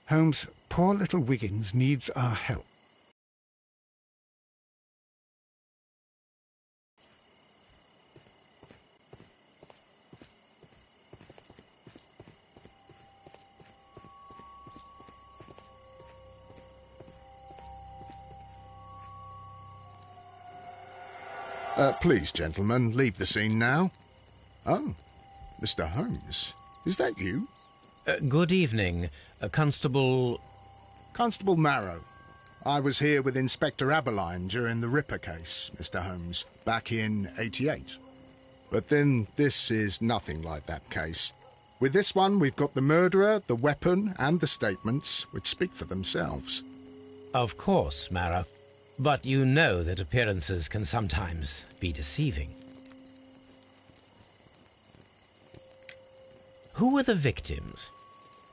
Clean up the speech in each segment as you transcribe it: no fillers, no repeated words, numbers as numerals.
Holmes, poor little Wiggins needs our help. Please, gentlemen, leave the scene now. Oh, Mr. Holmes, is that you? Good evening, Constable... Constable Marrow. I was here with Inspector Aberline during the Ripper case, Mr. Holmes, back in '88. But then this is nothing like that case. With this one, we've got the murderer, the weapon, and the statements, which speak for themselves. Of course, Marrow. But you know that appearances can sometimes be deceiving. Who were the victims?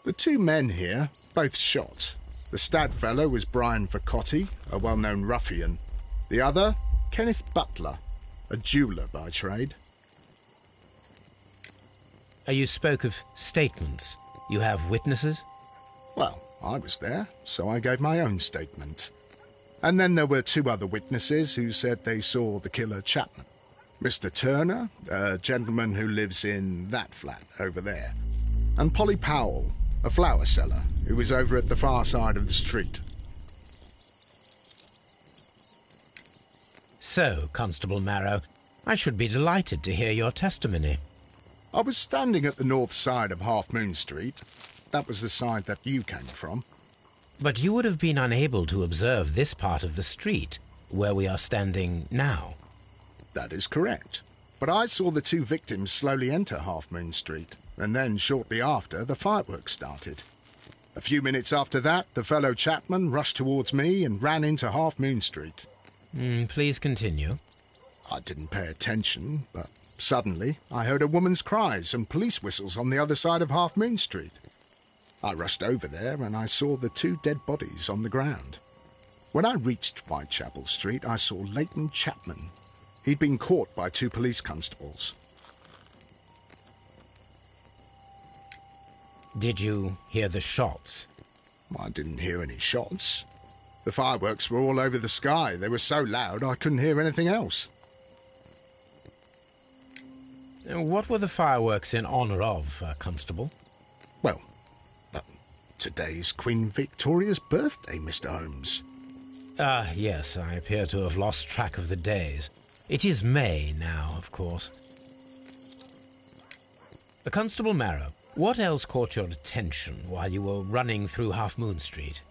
The two men here, both shot. The stab fellow was Brian Vercotti, a well-known ruffian. The other, Kenneth Butler, a jeweller by trade. You spoke of statements. You have witnesses? Well, I was there, so I gave my own statement. And then there were two other witnesses who said they saw the killer Chapman. Mr. Turner, a gentleman who lives in that flat over there, and Polly Powell, a flower seller, who was over at the far side of the street. So, Constable Marrow, I should be delighted to hear your testimony. I was standing at the north side of Half Moon Street. That was the side that you came from. But you would have been unable to observe this part of the street, where we are standing now. That is correct. But I saw the two victims slowly enter Half Moon Street, and then shortly after, the fireworks started. A few minutes after that, the fellow Chapman rushed towards me and ran into Half Moon Street. Please continue. I didn't pay attention, but suddenly I heard a woman's cries and police whistles on the other side of Half Moon Street. I rushed over there and I saw the two dead bodies on the ground. When I reached Whitechapel Street, I saw Leighton Chapman. He'd been caught by two police constables. Did you hear the shots? I didn't hear any shots. The fireworks were all over the sky. They were so loud I couldn't hear anything else. What were the fireworks in honour of, Constable? Well, today's Queen Victoria's birthday, Mr. Holmes. Yes, I appear to have lost track of the days. It is May now, of course. Constable Marrow, what else caught your attention while you were running through Half Moon Street?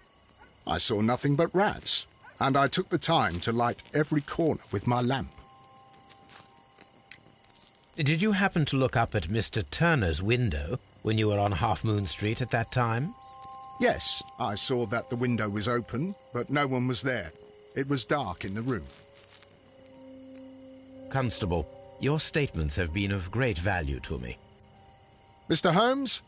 I saw nothing but rats, and I took the time to light every corner with my lamp. Did you happen to look up at Mr. Turner's window when you were on Half Moon Street at that time? Yes, I saw that the window was open, but no one was there. It was dark in the room. Constable, your statements have been of great value to me. Mr. Holmes?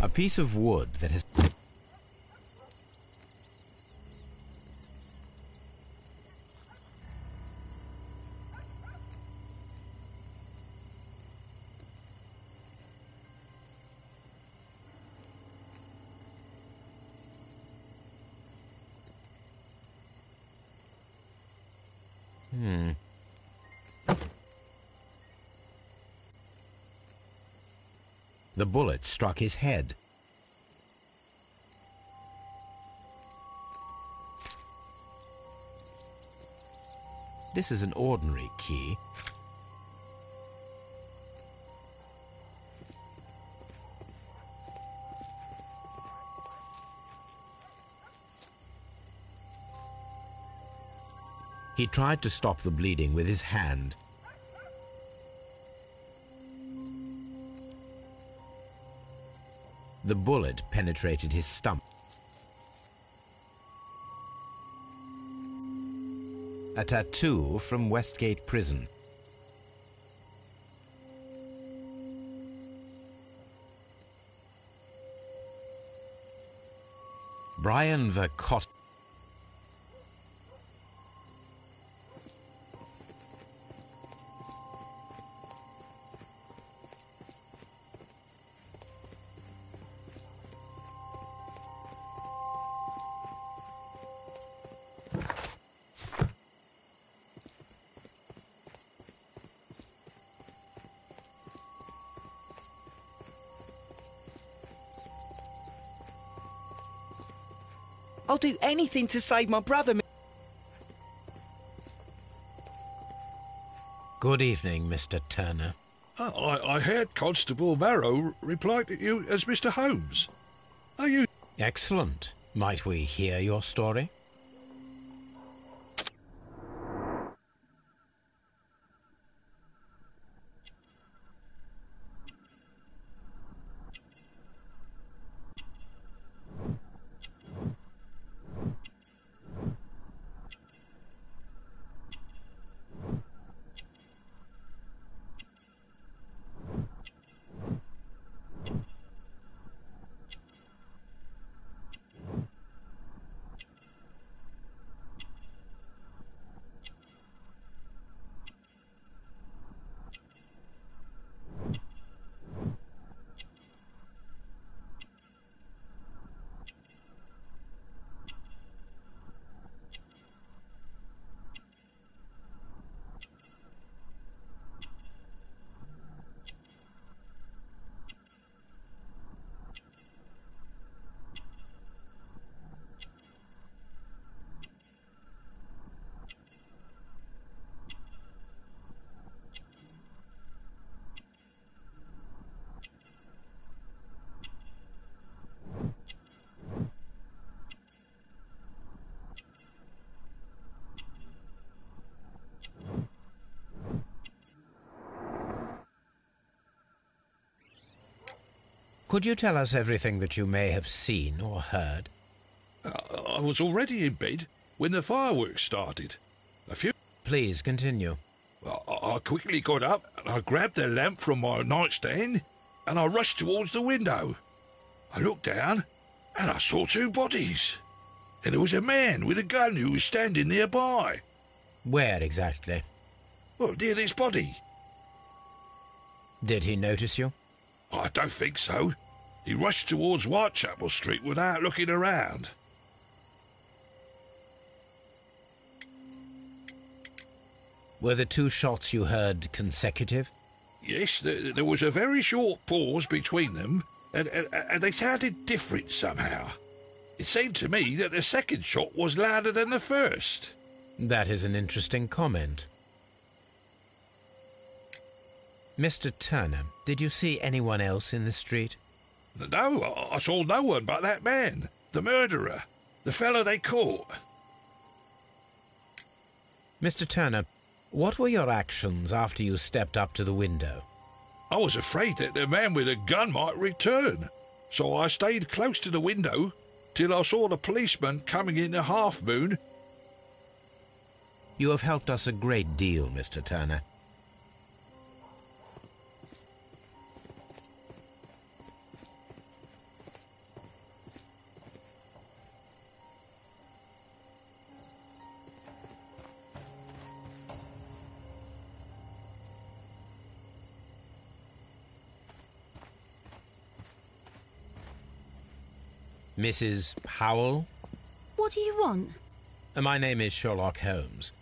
A piece of wood that has... The bullet struck his head. This is an ordinary key. He tried to stop the bleeding with his hand. The bullet penetrated his stomach. A tattoo from Westgate Prison. Brian Vercott. I'll do anything to save my brother. Good evening, Mr. Turner. I heard Constable Varro reply to you as Mr. Holmes. Are you... Excellent. Might we hear your story? Could you tell us everything that you may have seen or heard? I was already in bed when the fireworks started. Please continue. I quickly got up and I grabbed the lamp from my nightstand and I rushed towards the window. I looked down and I saw two bodies. And there was a man with a gun who was standing nearby. Where exactly? Well, near this body. Did he notice you? I don't think so. He rushed towards Whitechapel Street without looking around. Were the two shots you heard consecutive? Yes, there was a very short pause between them, and they sounded different somehow. It seemed to me that the second shot was louder than the first. That is an interesting comment. Mr. Turner, did you see anyone else in the street? No, I saw no one but that man, the murderer, the fellow they caught. Mr. Turner, what were your actions after you stepped up to the window? I was afraid that the man with a gun might return, so I stayed close to the window till I saw the policeman coming in the Half Moon. You have helped us a great deal, Mr. Turner. Mrs. Powell? What do you want? My name is Sherlock Holmes.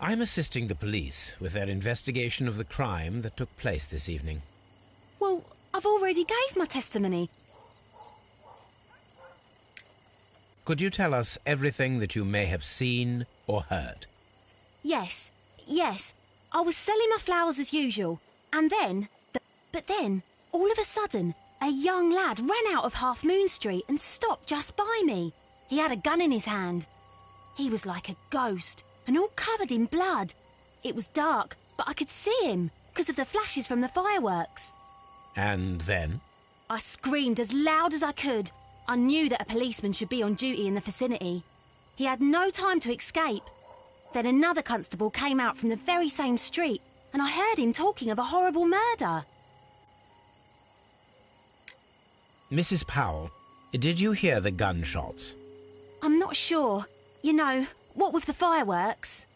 I'm assisting the police with their investigation of the crime that took place this evening. Well, I've already gave my testimony. Could you tell us everything that you may have seen or heard? Yes. I was selling my flowers as usual, and then... But then, all of a sudden, a young lad ran out of Half Moon Street and stopped just by me. He had a gun in his hand. He was like a ghost, and all covered in blood. It was dark, but I could see him, because of the flashes from the fireworks. And then? I screamed as loud as I could. I knew that a policeman should be on duty in the vicinity. He had no time to escape. Then another constable came out from the very same street, and I heard him talking of a horrible murder. Mrs. Powell, did you hear the gunshots? I'm not sure. You know, what with the fireworks?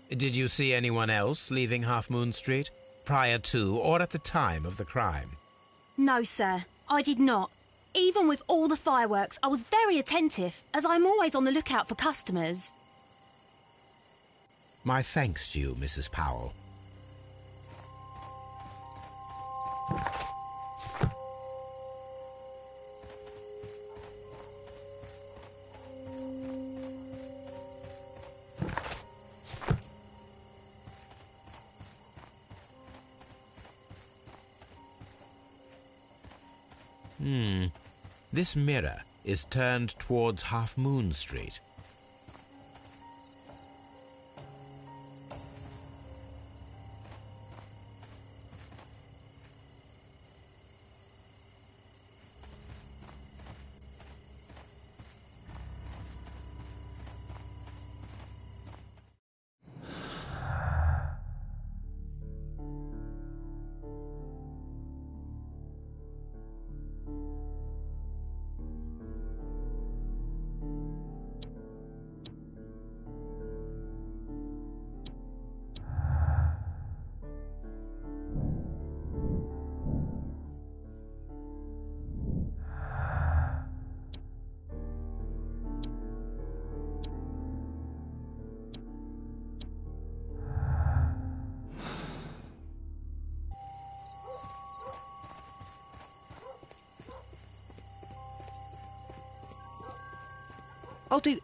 Did you see anyone else leaving Half Moon Street, prior to or at the time of the crime? No, sir, I did not. Even with all the fireworks, I was very attentive, as I'm always on the lookout for customers. My thanks to you, Mrs. Powell. This mirror is turned towards Half Moon Street. I'll do...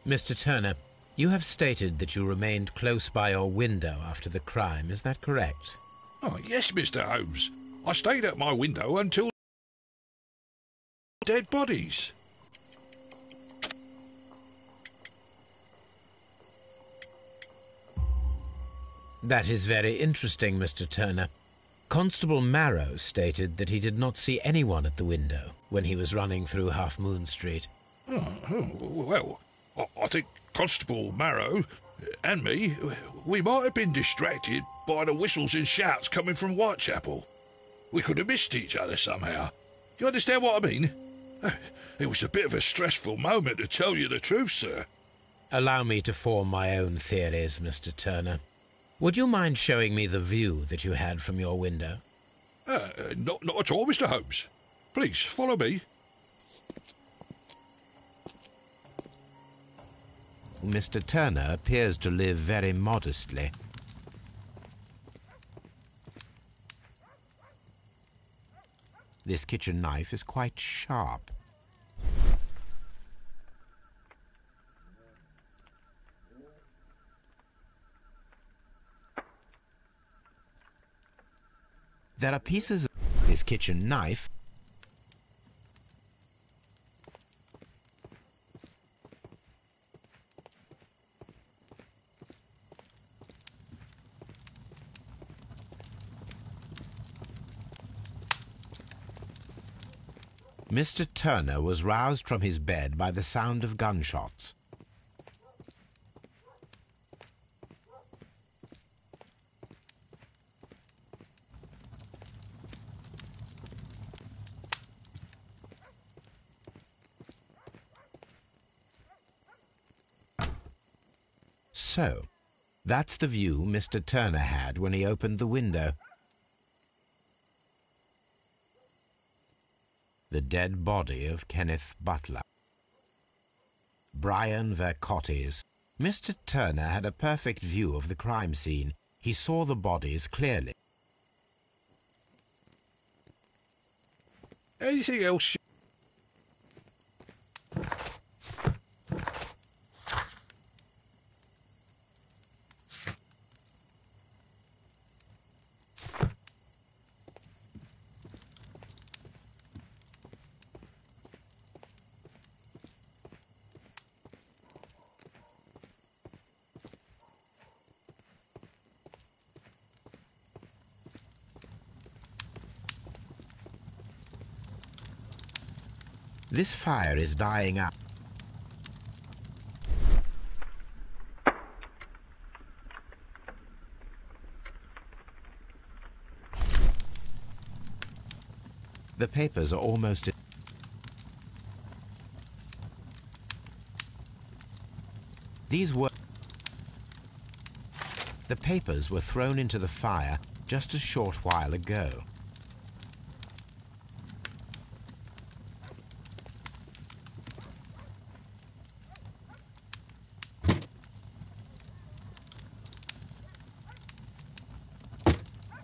Mr. Turner, you have stated that you remained close by your window after the crime, is that correct? Oh, yes, Mr. Holmes. I stayed at my window until dead bodies. That is very interesting, Mr. Turner. Constable Marrow stated that he did not see anyone at the window when he was running through Half Moon Street. Well, I think Constable Marrow and me, we might have been distracted by the whistles and shouts coming from Whitechapel. We could have missed each other somehow. You understand what I mean? It was a bit of a stressful moment, to tell you the truth, sir. Allow me to form my own theories, Mr. Turner. Would you mind showing me the view that you had from your window? Not at all, Mr. Holmes. Please, follow me. Mr. Turner appears to live very modestly. This kitchen knife is quite sharp. There are pieces of this kitchen knife Mr. Turner was roused from his bed by the sound of gunshots. So, that's the view Mr. Turner had when he opened the window. The dead body of Kenneth Butler. Brian Vercottes. Mr. Turner had a perfect view of the crime scene. He saw the bodies clearly. Anything else? This fire is dying out. The papers are almost... These were... The papers were thrown into the fire just a short while ago.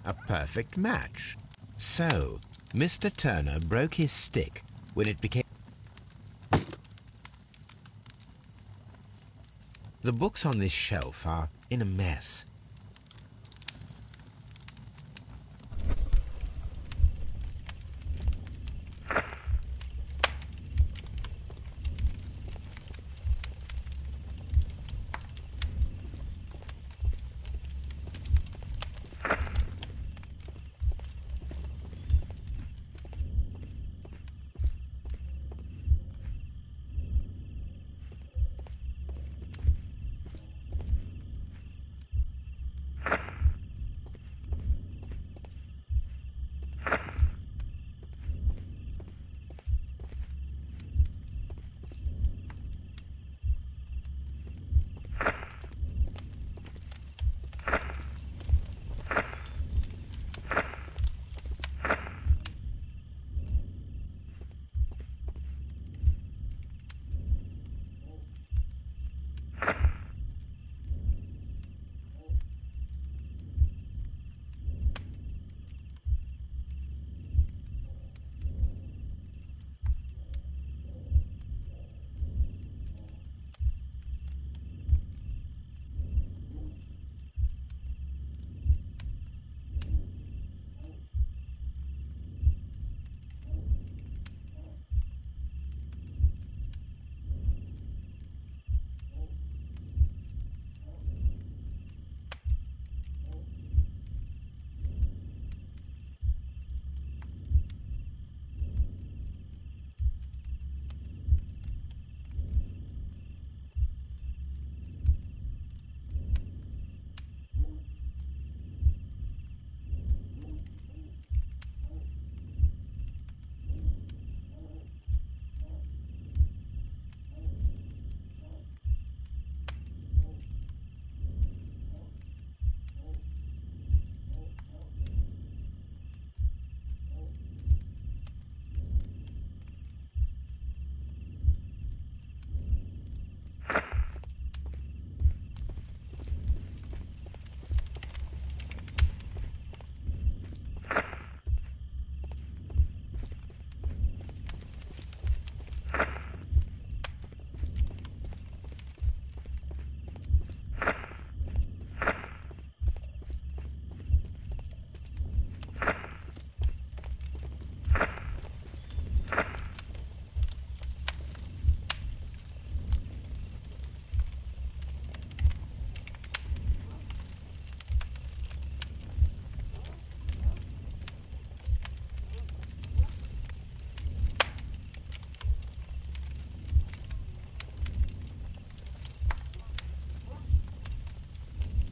A perfect match. So, Mr. Turner broke his stick when it became... The books on this shelf are in a mess.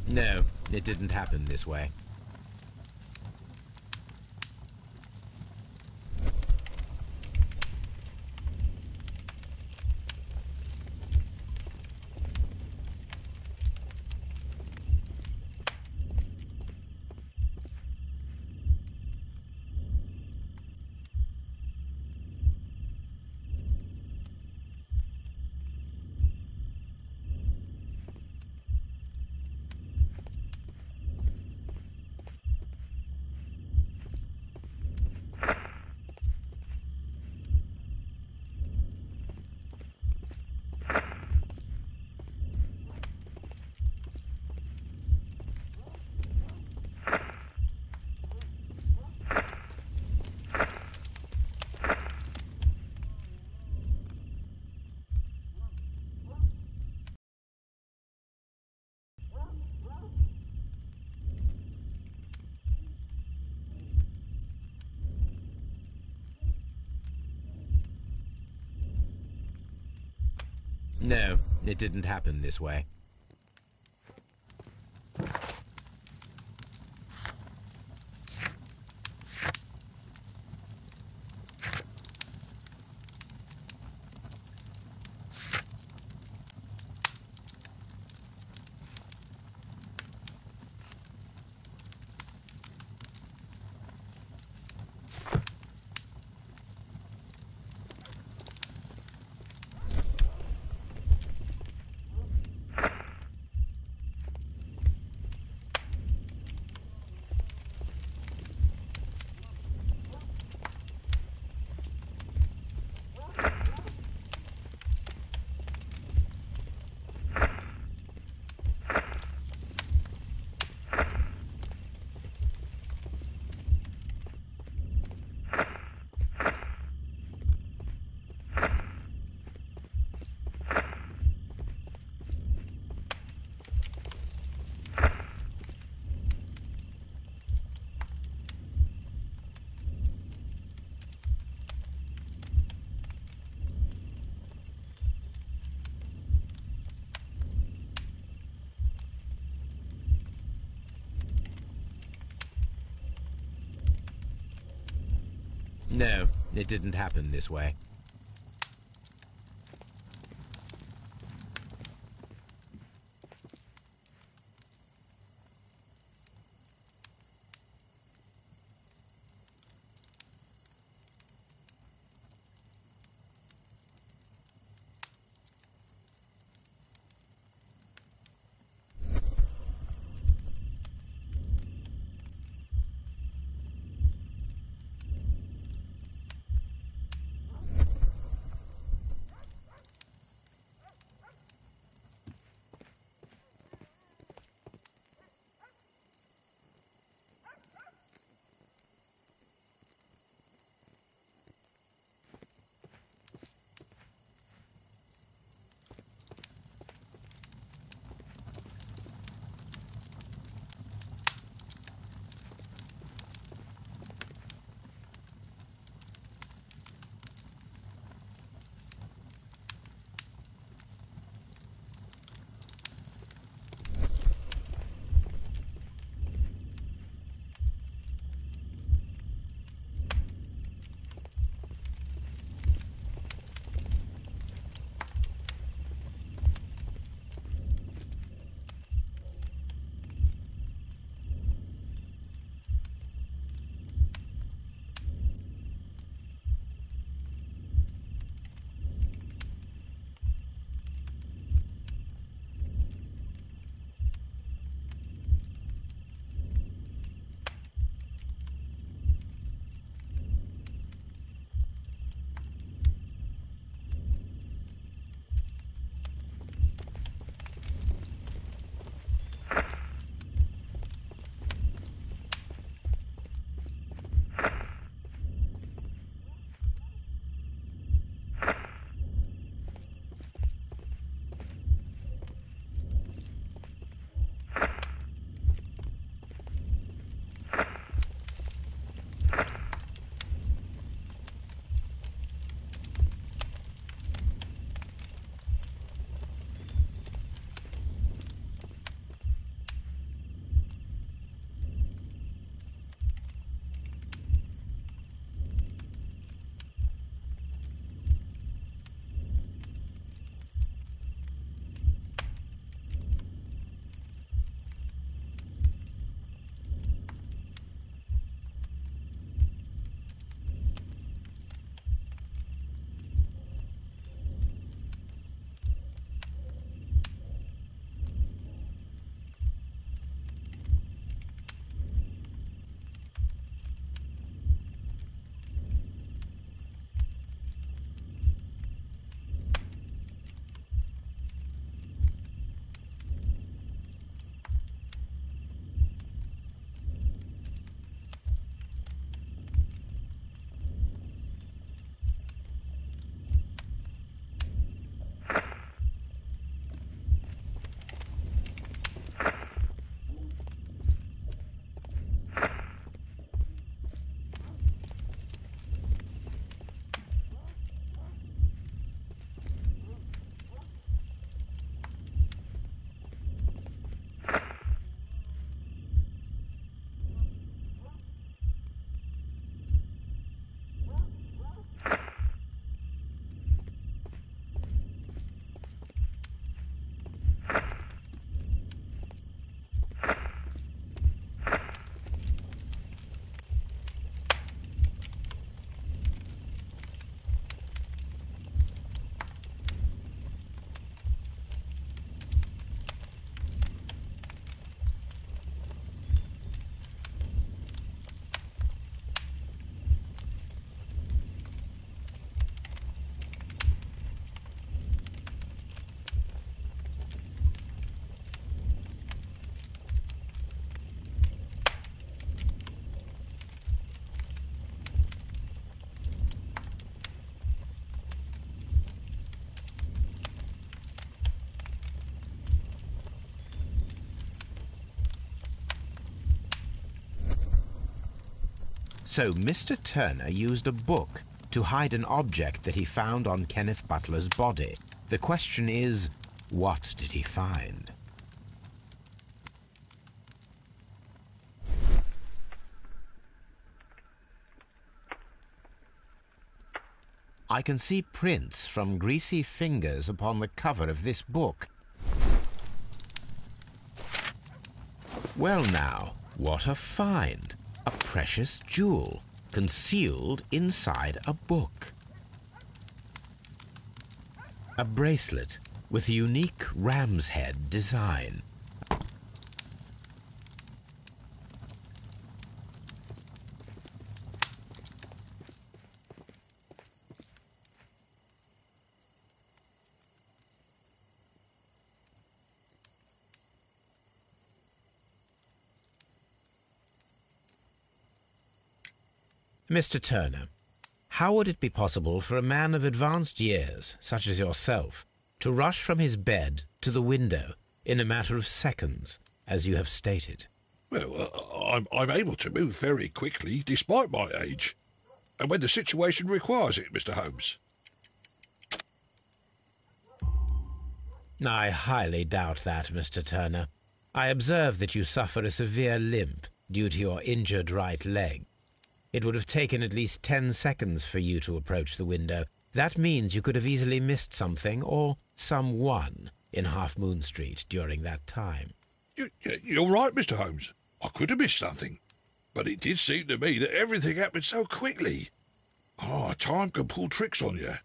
No, it didn't happen this way. No, it didn't happen this way. No, it didn't happen this way. So Mr. Turner used a book to hide an object that he found on Kenneth Butler's body. The question is, what did he find? I can see prints from greasy fingers upon the cover of this book. Well now, what a find! A precious jewel, concealed inside a book. A bracelet with a unique ram's head design. Mr. Turner, how would it be possible for a man of advanced years, such as yourself, to rush from his bed to the window in a matter of seconds, as you have stated? Well, I'm able to move very quickly, despite my age. And when the situation requires it, Mr. Holmes. I highly doubt that, Mr. Turner. I observe that you suffer a severe limp due to your injured right leg. It would have taken at least 10 seconds for you to approach the window. That means you could have easily missed something or someone in Half Moon Street during that time. You're right, Mr. Holmes. I could have missed something. But it did seem to me that everything happened so quickly. Time can pull tricks on you.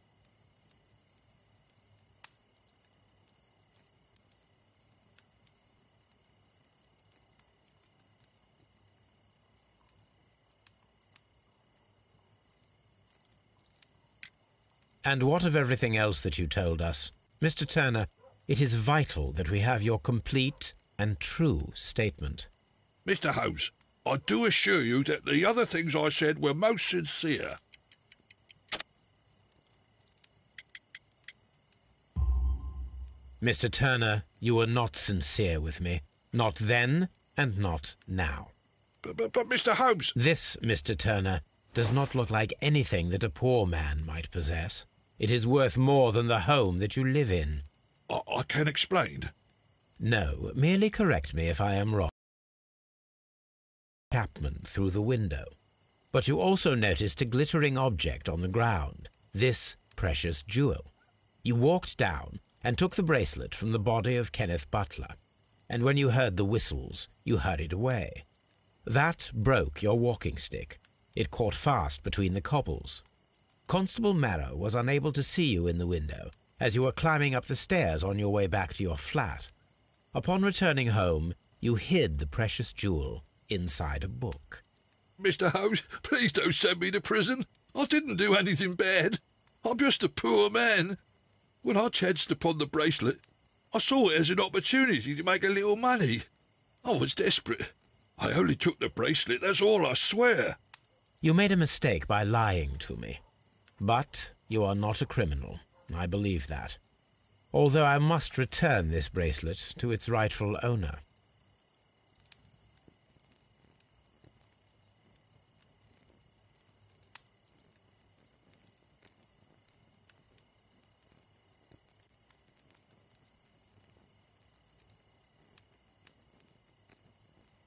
And what of everything else that you told us? Mr. Turner, it is vital that we have your complete and true statement. Mr. Holmes, I do assure you that the other things I said were most sincere. Mr. Turner, you were not sincere with me. Not then and not now. But Mr. Holmes... This, Mr. Turner, does not look like anything that a poor man might possess. It is worth more than the home that you live in. I can explain. No, merely correct me if I am wrong. Chapman through the window. But you also noticed a glittering object on the ground, this precious jewel. You walked down and took the bracelet from the body of Kenneth Butler, and when you heard the whistles, you hurried away. That broke your walking stick. It caught fast between the cobbles. Constable Marrow was unable to see you in the window as you were climbing up the stairs on your way back to your flat. Upon returning home, you hid the precious jewel inside a book. Mr. Holmes, please don't send me to prison. I didn't do anything bad. I'm just a poor man. When I chanced upon the bracelet, I saw it as an opportunity to make a little money. I was desperate. I only took the bracelet, that's all, I swear. You made a mistake by lying to me. But you are not a criminal. I believe that. Although I must return this bracelet to its rightful owner.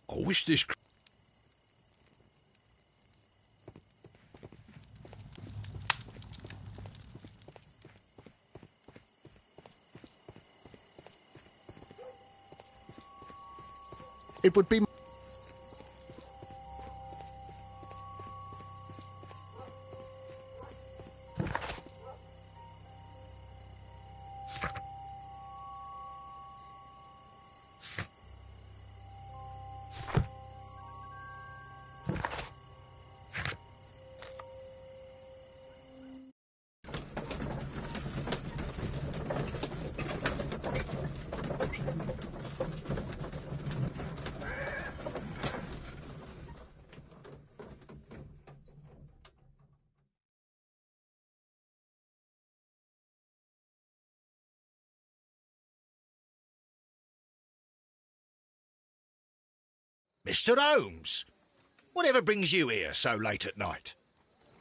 I wish this... It would be... Mr. Holmes, whatever brings you here so late at night?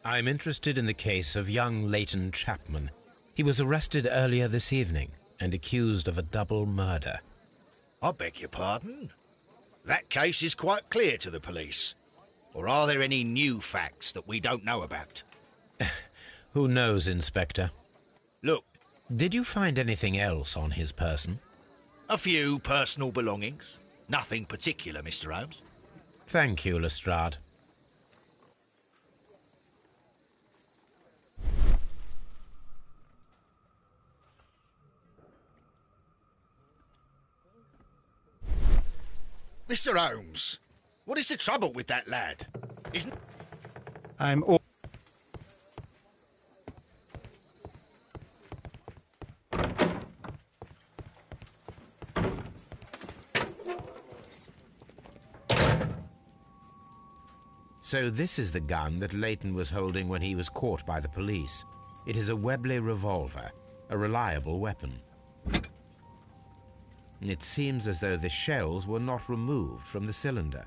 I'm interested in the case of young Leighton Chapman. He was arrested earlier this evening and accused of a double murder. I beg your pardon? That case is quite clear to the police. Or are there any new facts that we don't know about? Who knows, Inspector? Look, Did you find anything else on his person? a few personal belongings. Nothing particular, Mr. Holmes. Thank you, Lestrade. Mr. Holmes, what is the trouble with that lad? Isn't... I'm all... So this is the gun that Leighton was holding when he was caught by the police. It is a Webley revolver, a reliable weapon. It seems as though the shells were not removed from the cylinder.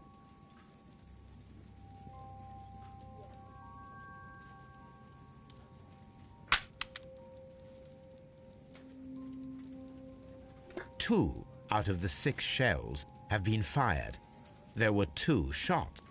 Two out of the 6 shells have been fired. There were 2 shots.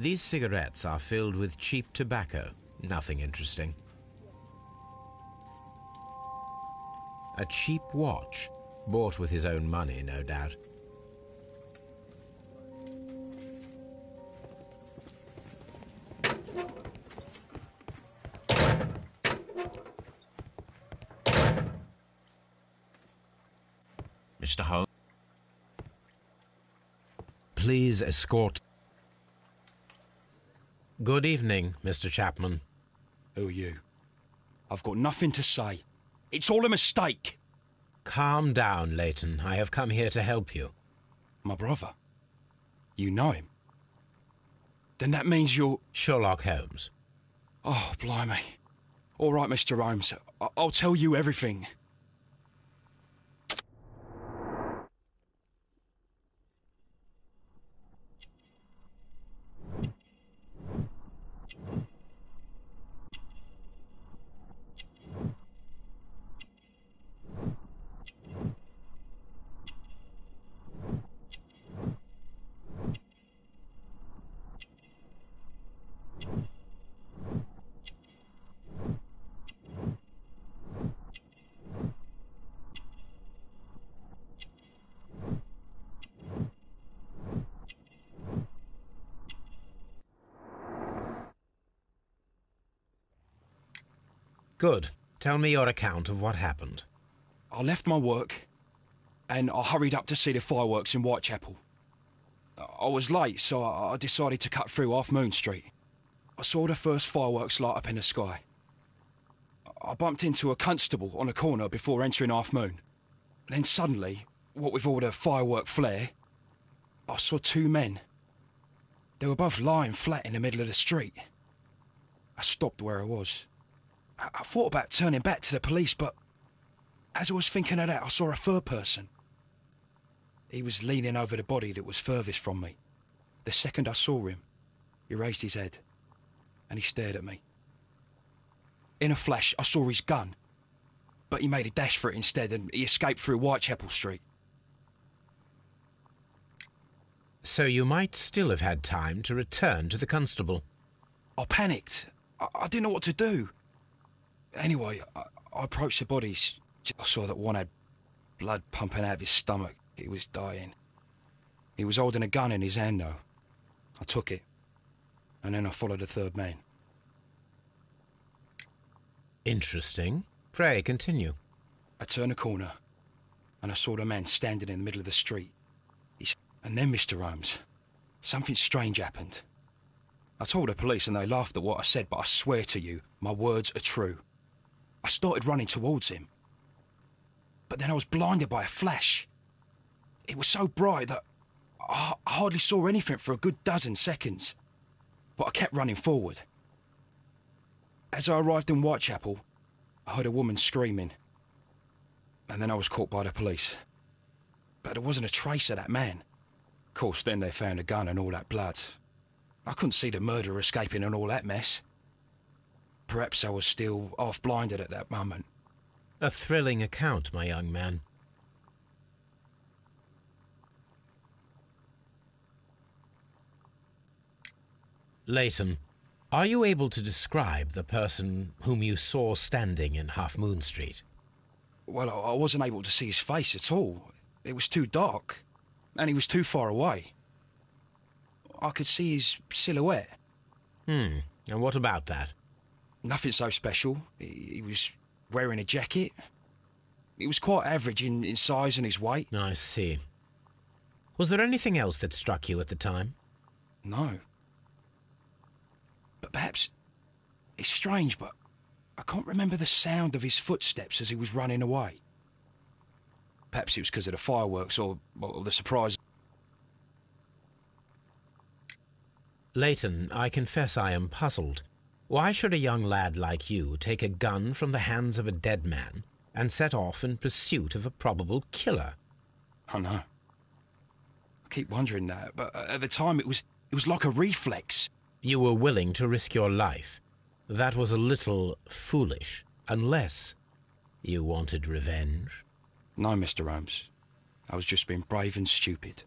These cigarettes are filled with cheap tobacco. Nothing interesting. A cheap watch, bought with his own money, no doubt. Mr. Holmes? Please escort. Good evening, Mr. Chapman. Who are you? I've got nothing to say. It's all a mistake. Calm down, Leighton. I have come here to help you. My brother? You know him? Then that means you're... Sherlock Holmes. Oh, blimey. All right, Mr. Holmes. I'll tell you everything. Good. Tell me your account of what happened. I left my work and I hurried up to see the fireworks in Whitechapel. I was late, so I decided to cut through Half Moon Street. I saw the first fireworks light up in the sky. I bumped into a constable on a corner before entering Half Moon. Then suddenly, what with all the firework flare, I saw 2 men. They were both lying flat in the middle of the street. I stopped where I was. I thought about turning back to the police, but as I was thinking of that, I saw a third person. He was leaning over the body that was furthest from me. The second I saw him, he raised his head and he stared at me. In a flash, I saw his gun, but he made a dash for it instead and he escaped through Whitechapel Street. So you might still have had time to return to the constable. I panicked. I didn't know what to do. Anyway, I approached the bodies. I saw that one had blood pumping out of his stomach. He was dying. He was holding a gun in his hand, though. I took it, and then I followed the third man. Interesting. Pray, continue. I turned a corner, and I saw the man standing in the middle of the street. And then, Mr. Holmes, something strange happened. I told the police, and they laughed at what I said, but I swear to you, my words are true. I started running towards him. But then I was blinded by a flash. It was so bright that I hardly saw anything for a good dozen seconds. But I kept running forward. As I arrived in Whitechapel, I heard a woman screaming. And then I was caught by the police. But there wasn't a trace of that man. course, then they found a gun and all that blood. I couldn't see the murderer escaping and all that mess. Perhaps I was still half-blinded at that moment. A thrilling account, my young man. Leighton, are you able to describe the person whom you saw standing in Half Moon Street? Well, I wasn't able to see his face at all. It was too dark, and he was too far away. I could see his silhouette. And what about that? Nothing so special. He was wearing a jacket. He was quite average in size and his weight. I see. Was there anything else that struck you at the time? No. But perhaps... It's strange, but I can't remember the sound of his footsteps as he was running away. Perhaps it was because of the fireworks or the surprise. Leighton, I confess I am puzzled. Why should a young lad like you take a gun from the hands of a dead man and set off in pursuit of a probable killer? I know. I keep wondering that, but at the time it was like a reflex. You were willing to risk your life. That was a little foolish, unless you wanted revenge. No, Mr. Holmes. I was just being brave and stupid.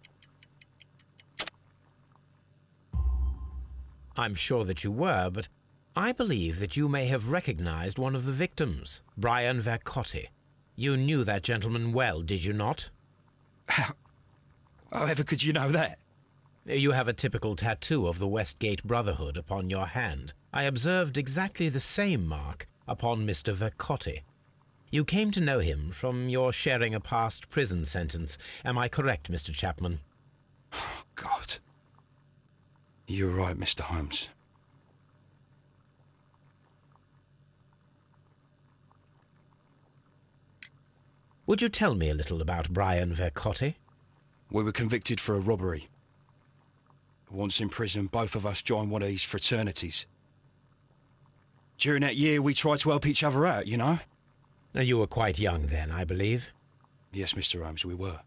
I'm sure that you were, but I believe that you may have recognized one of the victims, Brian Vercotti. You knew that gentleman well, did you not? However could you know that? You have a typical tattoo of the Westgate Brotherhood upon your hand. I observed exactly the same mark upon Mr. Vercotti. You came to know him from your sharing a past prison sentence. Am I correct, Mr. Chapman? Oh, God. You're right, Mr. Holmes. Would you tell me a little about Brian Vercotti? We were convicted for a robbery. Once in prison, both of us joined one of these fraternities. During that year, we tried to help each other out, you know? You were quite young then, I believe. Yes, Mr. Holmes, we were.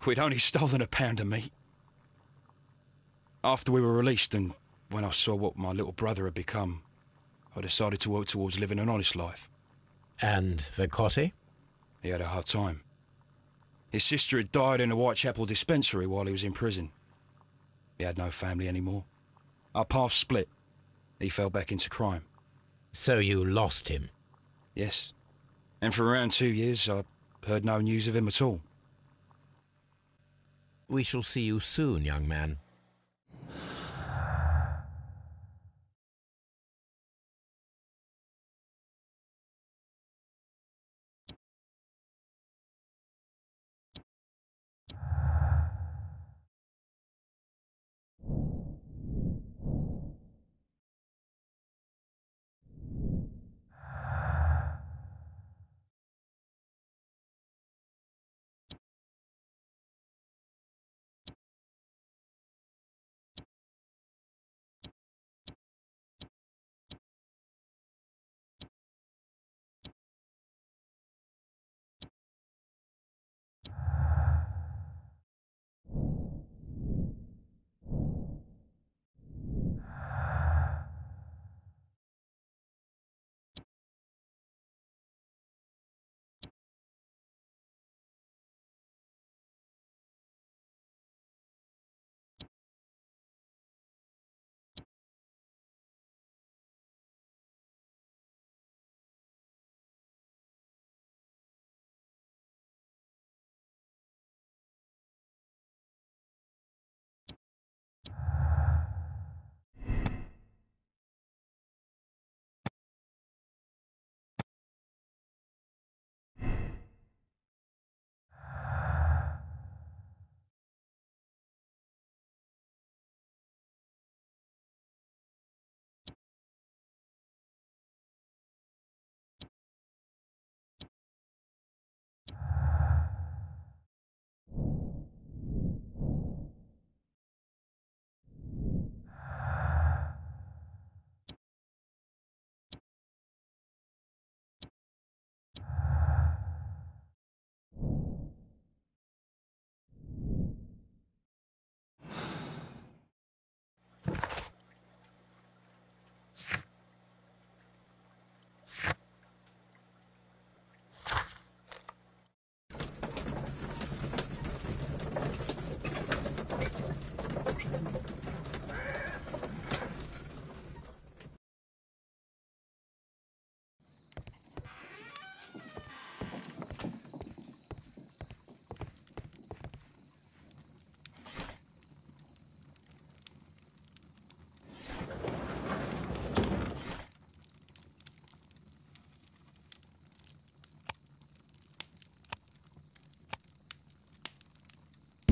We'd only stolen a pound of meat. After we were released, and when I saw what my little brother had become, I decided to work towards living an honest life. And Vercotti? He had a hard time. His sister had died in a Whitechapel dispensary while he was in prison. He had no family anymore. Our paths split. He fell back into crime. So you lost him? Yes. And for around 2 years, I heard no news of him at all. We shall see you soon, young man.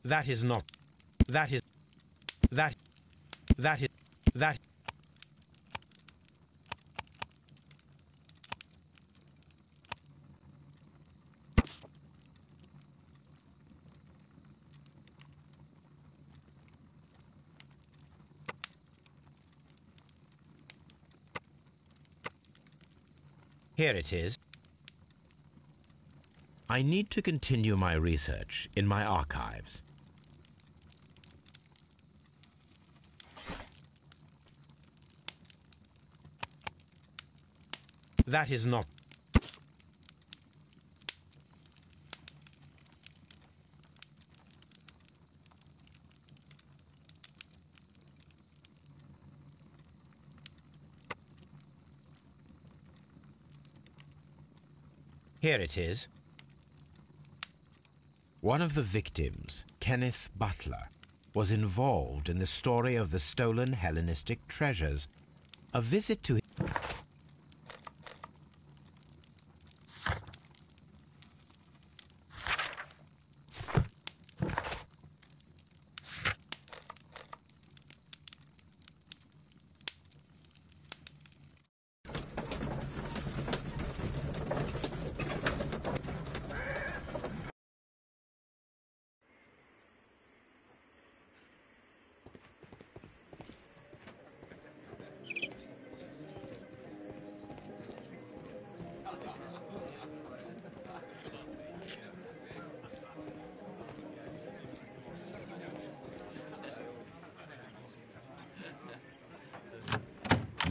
That is not. That is. That. That is. That. Here it is. I need to continue my research in my archives. That is not. Here it is. One of the victims, Kenneth Butler, was involved in the story of the stolen Hellenistic treasures. A visit to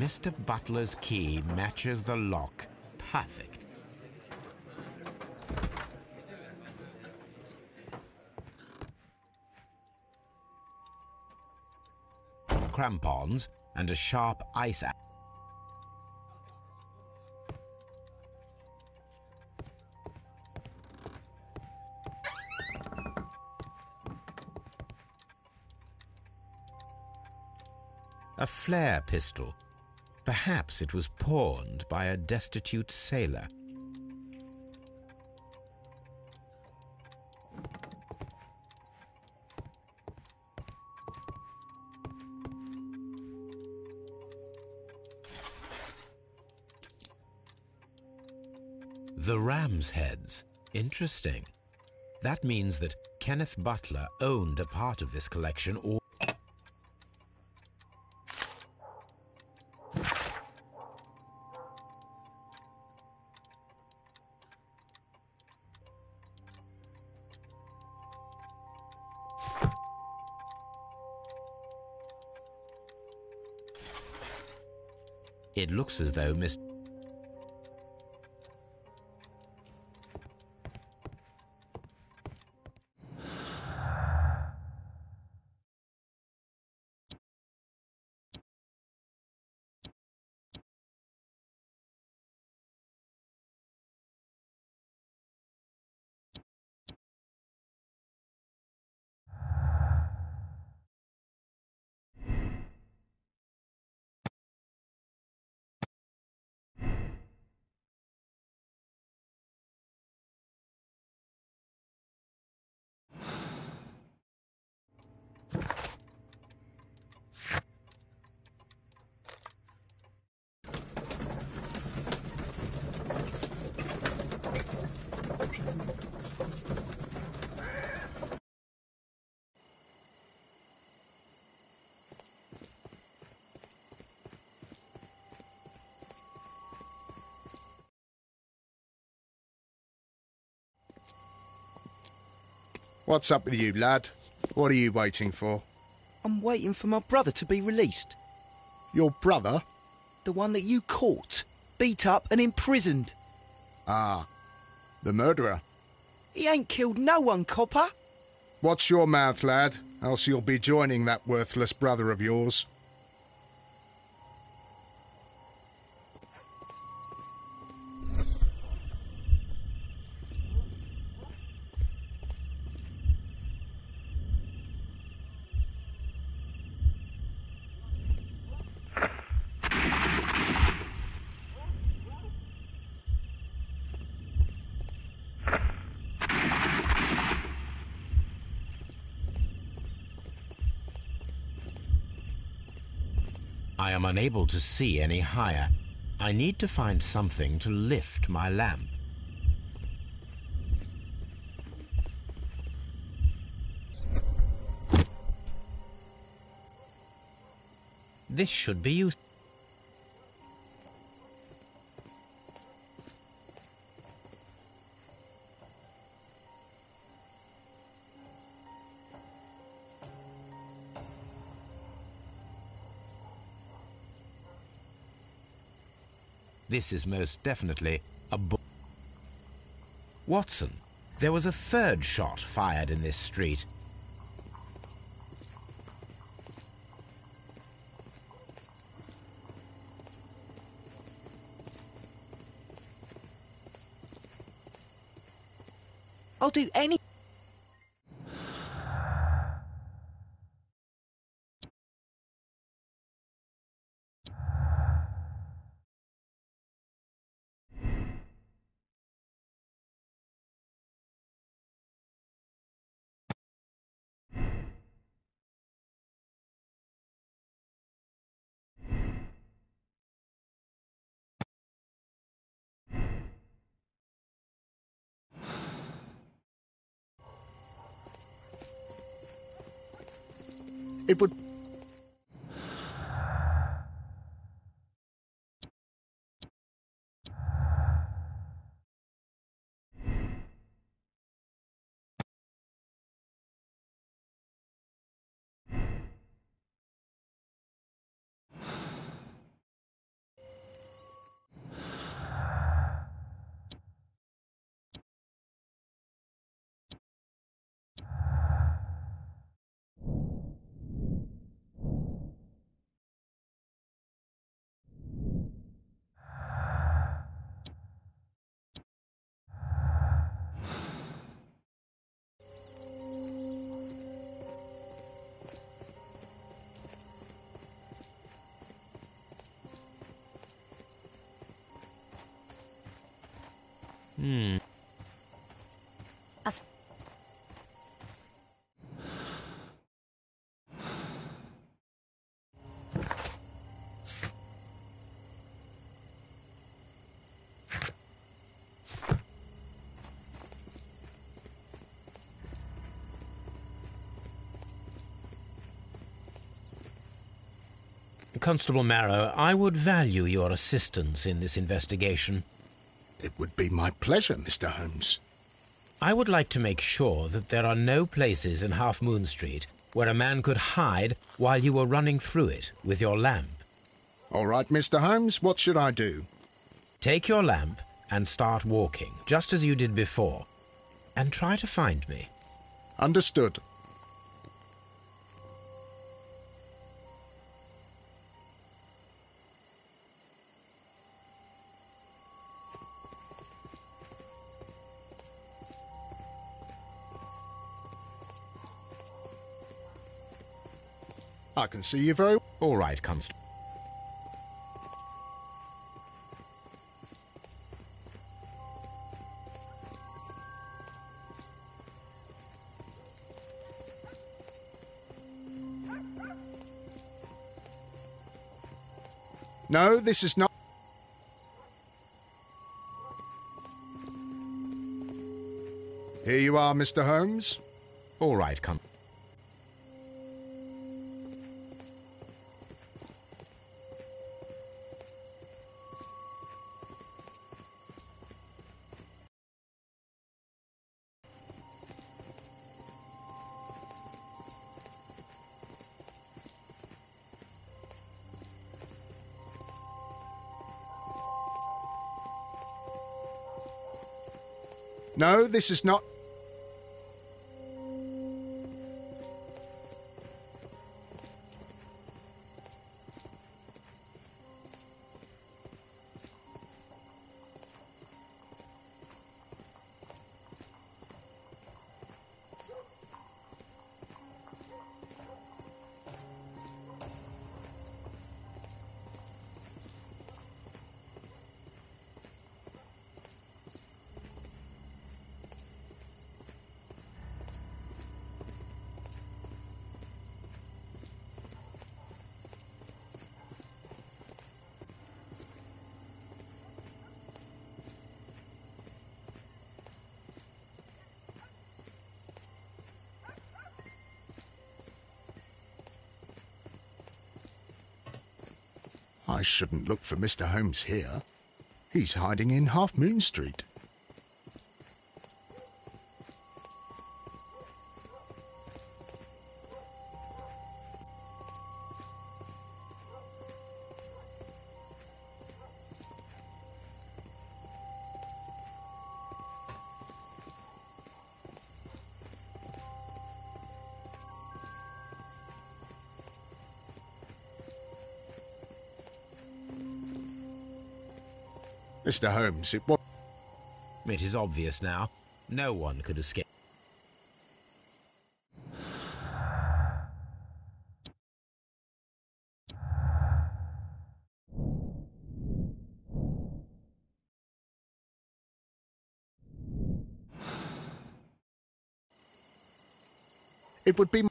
Mr. Butler's key matches the lock. Perfect. Crampons and a sharp ice axe. A flare pistol. Perhaps it was pawned by a destitute sailor. The ram's heads. Interesting. That means that Kenneth Butler owned a part of this collection or it looks as though Mr. What's up with you, lad? What are you waiting for? I'm waiting for my brother to be released. Your brother? The one that you caught, beat up and imprisoned. Ah, the murderer. He ain't killed no one, copper. Watch your mouth, lad, else you'll be joining that worthless brother of yours. I am unable to see any higher. I need to find something to lift my lamp. This should be useful. This is most definitely a Watson, there was a third shot fired in this street. I'll do any... It would... Constable Marrow, I would value your assistance in this investigation. It would be my pleasure, Mr. Holmes. I would like to make sure that there are no places in Half Moon Street where a man could hide while you were running through it with your lamp. All right, Mr. Holmes, what should I do? Take your lamp and start walking, just as you did before, and try to find me. Understood. I can see you very... All right, Constable. No, this is not... Here you are, Mr. Holmes. All right, Constable. No, this is not... I shouldn't look for Mr. Holmes here. He's hiding in Half Moon Street. Mr. Holmes, it was... It is obvious now. No one could escape. It would be...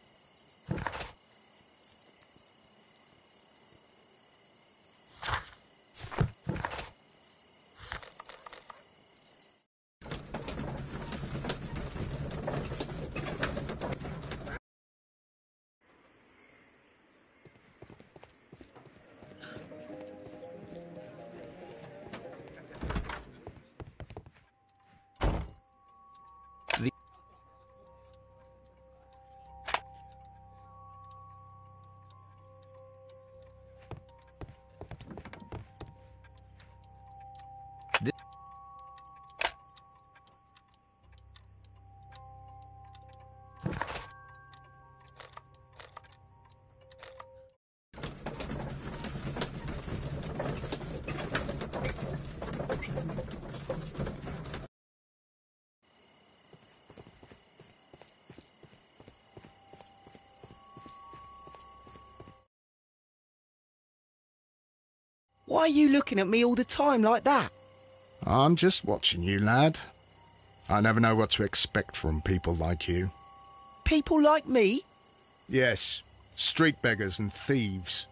Why are you looking at me all the time like that? I'm just watching you, lad. I never know what to expect from people like you. People like me? Yes, street beggars and thieves.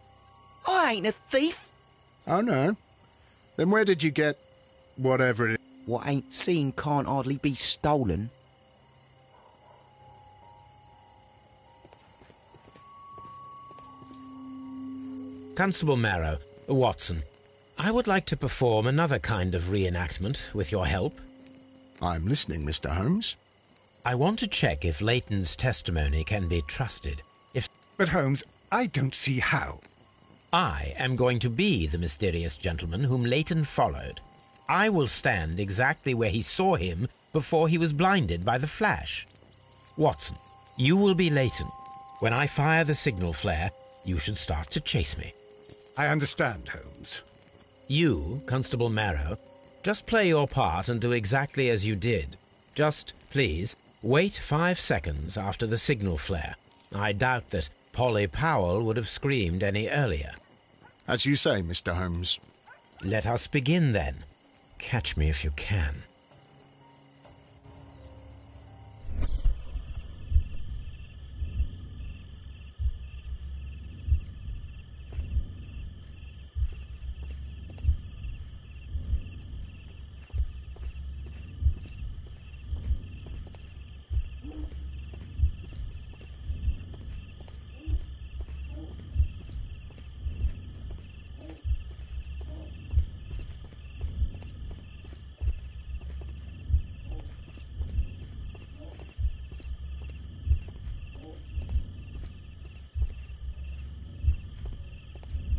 I ain't a thief. Oh, no? Then where did you get whatever it is? What ain't seen can't hardly be stolen. Constable Marrow, Watson, I would like to perform another kind of reenactment with your help. I'm listening, Mr. Holmes. I want to check if Leighton's testimony can be trusted. But Holmes, I don't see how. I am going to be the mysterious gentleman whom Leighton followed. I will stand exactly where he saw him before he was blinded by the flash. Watson, you will be Leighton. When I fire the signal flare, you should start to chase me. I understand, Holmes. You, Constable Marrow, just play your part and do exactly as you did. Just, please, wait 5 seconds after the signal flare. I doubt that Polly Powell would have screamed any earlier. As you say, Mr. Holmes. Let us begin, then. Catch me if you can.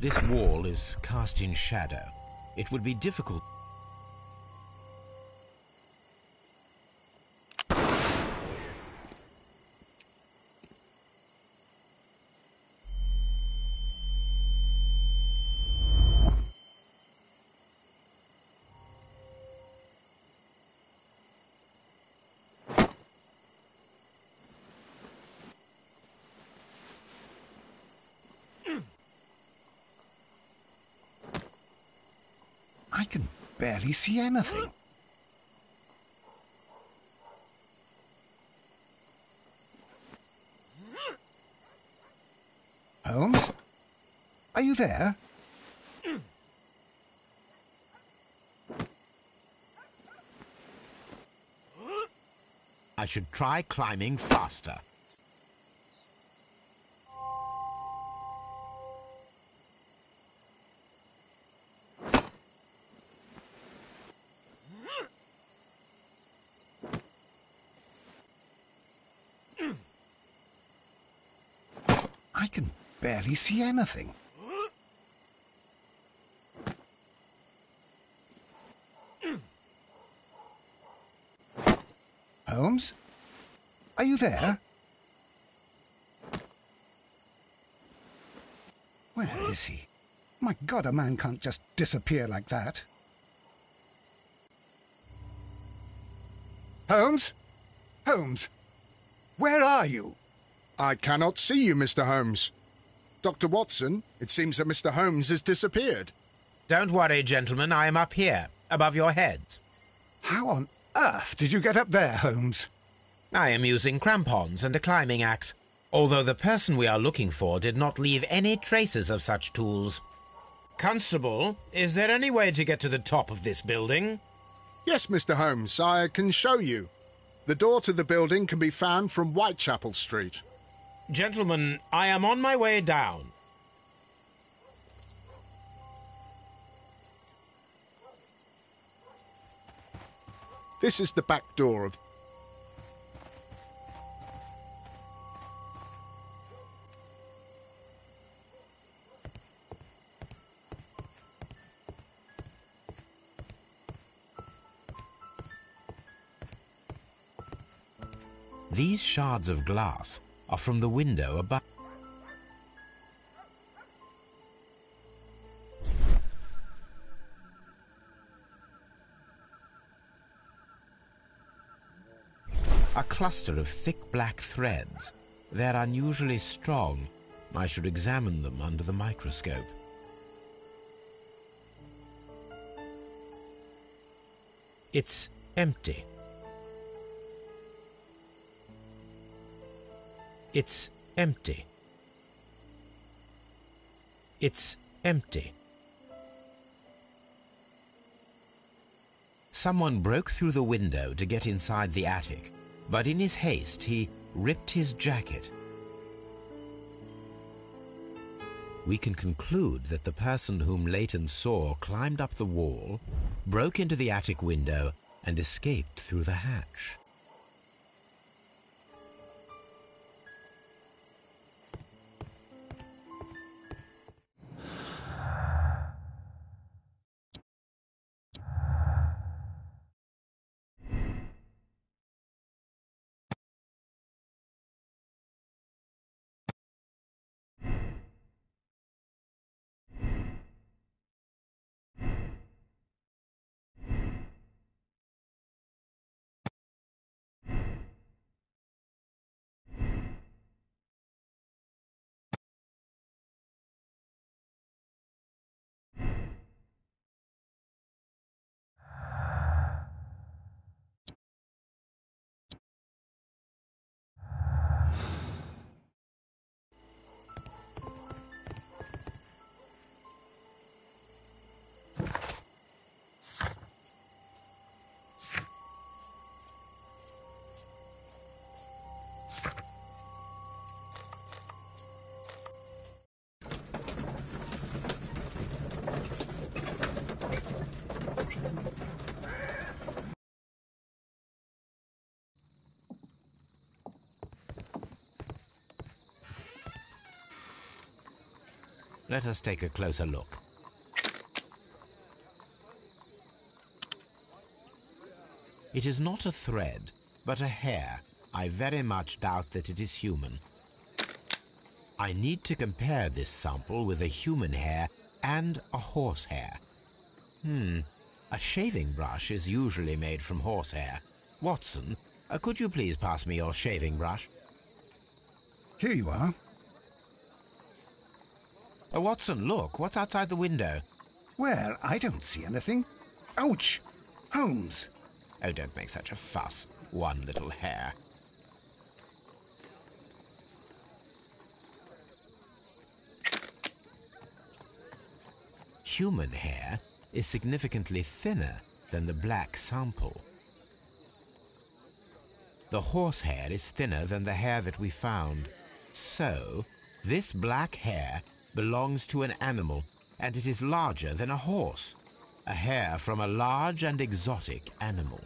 This wall is cast in shadow. It would be difficult. I can barely see anything. Holmes? Are you there? I should try climbing faster. can barely see anything. Holmes? Are you there? Where is he? My God, a man can't just disappear like that. Holmes? Holmes? Where are you? I cannot see you, Mr. Holmes. Dr. Watson, it seems that Mr. Holmes has disappeared. Don't worry, gentlemen, I am up here, above your heads. How on earth did you get up there, Holmes? I am using crampons and a climbing axe, although the person we are looking for did not leave any traces of such tools. Constable, is there any way to get to the top of this building? Yes, Mr. Holmes, I can show you. The door to the building can be found from Whitechapel Street. Gentlemen, I am on my way down. This is the back door of... These shards of glass are from the window above. A cluster of thick black threads. They're unusually strong. I should examine them under the microscope. It's empty. It's empty. It's empty. Someone broke through the window to get inside the attic, but in his haste he ripped his jacket. We can conclude that the person whom Leighton saw climbed up the wall, broke into the attic window, and escaped through the hatch. Let us take a closer look. It is not a thread, but a hair. I very much doubt that it is human. I need to compare this sample with a human hair and a horse hair. A shaving brush is usually made from horsehair. Watson, could you please pass me your shaving brush? Here you are. Watson, look, what's outside the window? Well, I don't see anything. Ouch! Holmes! Oh, don't make such a fuss. One little hair. Human hair is significantly thinner than the black sample. The horse hair is thinner than the hair that we found. So, this black hair belongs to an animal, and it is larger than a horse. A hair from a large and exotic animal.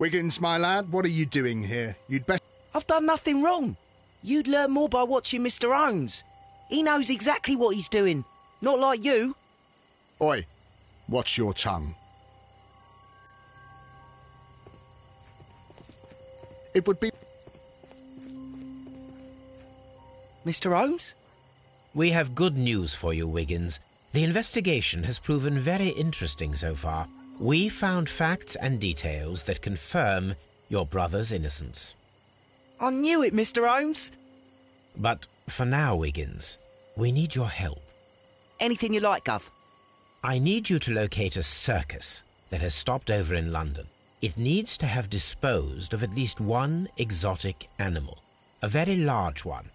Wiggins, my lad, what are you doing here? You'd best... I've done nothing wrong. You'd learn more by watching Mr. Holmes. He knows exactly what he's doing. Not like you. Oi, watch your tongue. It would be... Mr. Holmes? We have good news for you, Wiggins. The investigation has proven very interesting so far. We found facts and details that confirm your brother's innocence. I knew it, Mr. Holmes. But for now, Wiggins, we need your help. Anything you like, Gov. I need you to locate a circus that has stopped over in London. It needs to have disposed of at least one exotic animal, a very large one.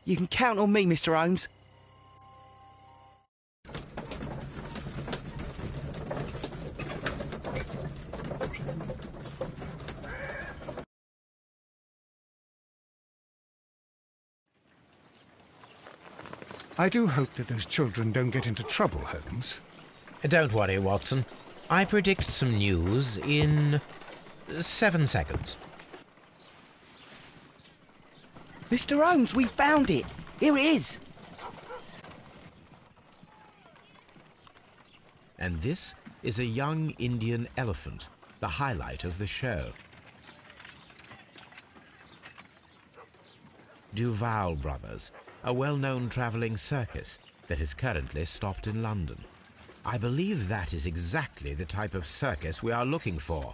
You can count on me, Mr. Holmes. I do hope that those children don't get into trouble, Holmes. Don't worry, Watson. I predict some news in 7 seconds. Mr. Holmes, we found it. Here it is. And this is a young Indian elephant, the highlight of the show. Duval Brothers, a well-known travelling circus that is currently stopped in London. I believe that is exactly the type of circus we are looking for.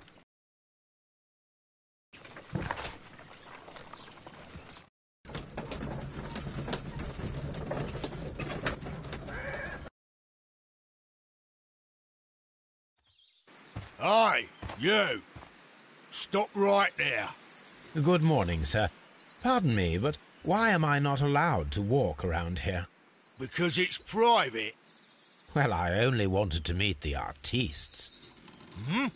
Aye, you! Stop right there. Good morning, sir. Pardon me, but why am I not allowed to walk around here? Because it's private. Well, I only wanted to meet the artistes. Hmm?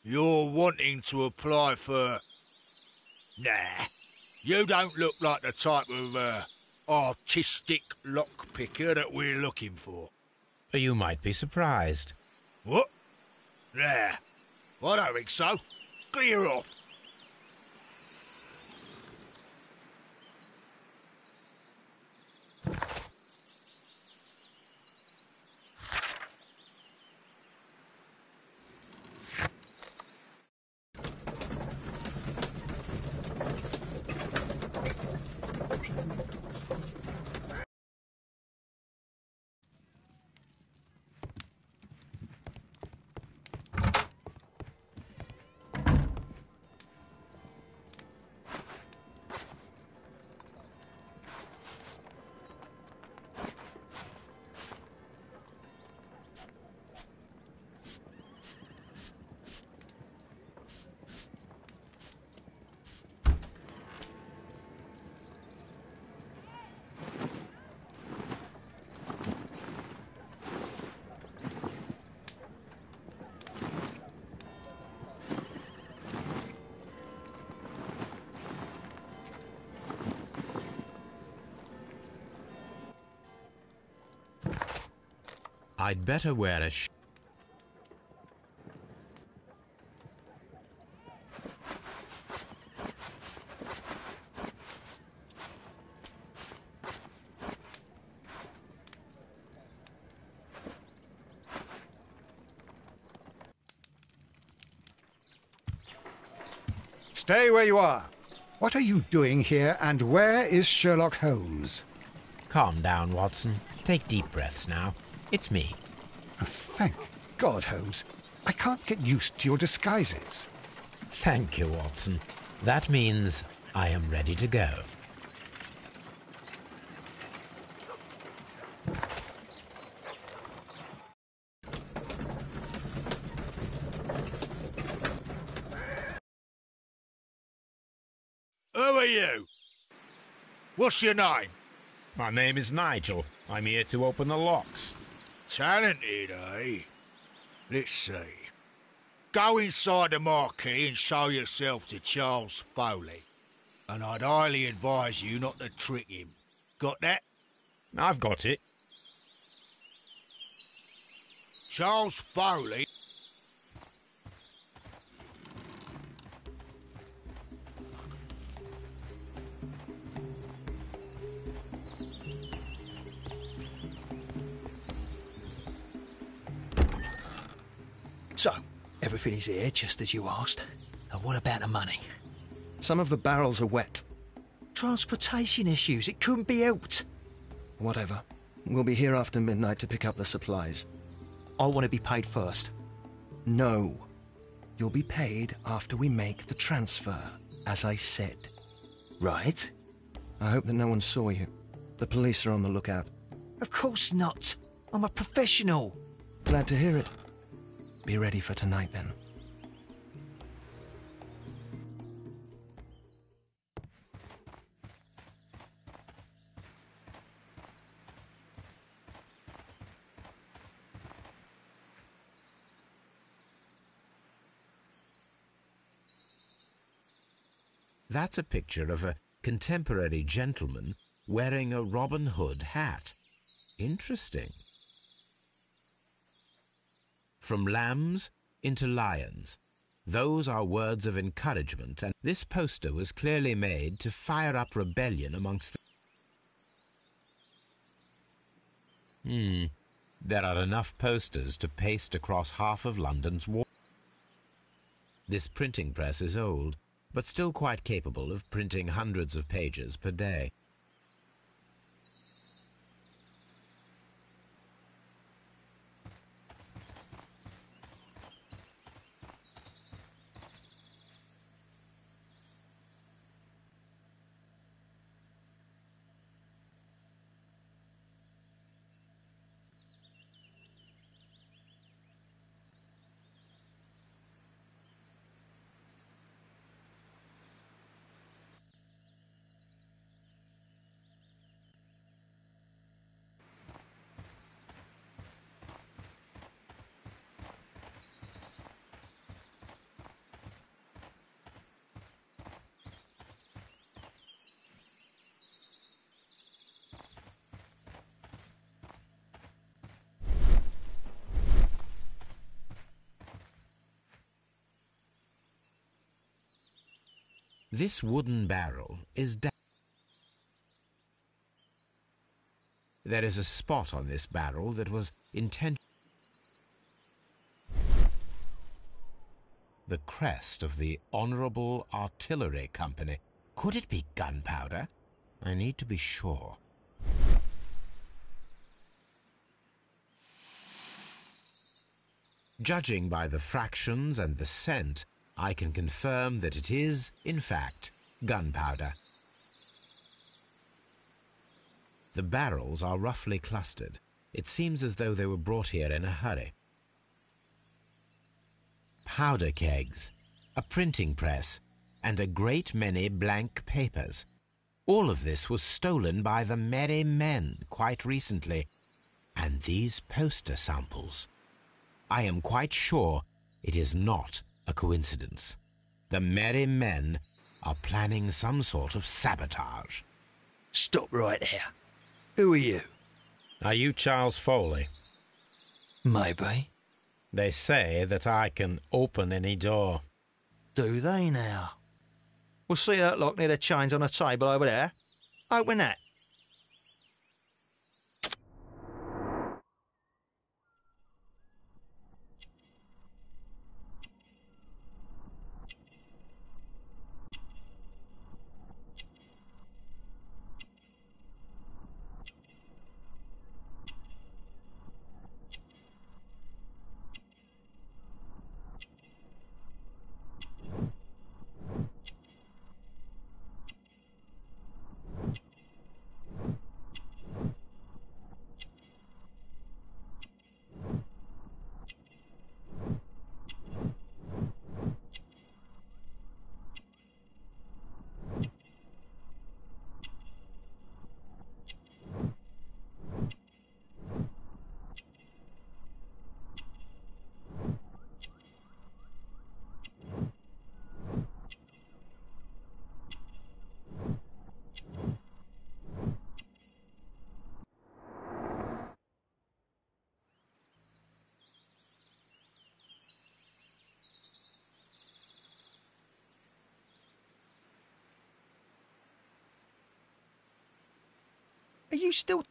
You're wanting to apply for... Nah, you don't look like the type of, artistic lockpicker that we're looking for. You might be surprised. What? Nah, I don't think so. Clear off. I'd better wear a Stay where you are. What are you doing here, and where is Sherlock Holmes? Calm down, Watson. Take deep breaths now. It's me. Oh, thank God, Holmes. I can't get used to your disguises. Thank you, Watson. That means I am ready to go. Who are you? What's your name? My name is Nigel. I'm here to open the locks. Talented, eh? Let's see. Go inside the marquee and show yourself to Charles Foley. And I'd highly advise you not to trick him. Got that? I've got it. Charles Foley. So, everything is here, just as you asked. And what about the money? Some of the barrels are wet. Transportation issues, it couldn't be helped. Whatever. We'll be here after midnight to pick up the supplies. I want to be paid first. No. You'll be paid after we make the transfer, as I said. Right? I hope that no one saw you. The police are on the lookout. Of course not. I'm a professional. Glad to hear it. Be ready for tonight, then. That's a picture of a contemporary gentleman wearing a Robin Hood hat. Interesting. From lambs into lions. Those are words of encouragement, and this poster was clearly made to fire up rebellion amongst the... There are enough posters to paste across half of London's wall. This printing press is old, but still quite capable of printing hundreds of pages per day. This wooden barrel is There is a spot on this barrel that was intentional. The crest of the Honourable Artillery Company. Could it be gunpowder? I need to be sure. Judging by the fractions and the scent, I can confirm that it is, in fact, gunpowder. The barrels are roughly clustered. It seems as though they were brought here in a hurry. Powder kegs, a printing press, and a great many blank papers. All of this was stolen by the Merry Men quite recently. And these poster samples. I am quite sure it is not a coincidence. The Merry Men are planning some sort of sabotage. Stop right there. Who are you? Are you Charles Foley? Maybe. They say that I can open any door. Do they now? We'll see that lock near the chains on the table over there. Open that. Are you still...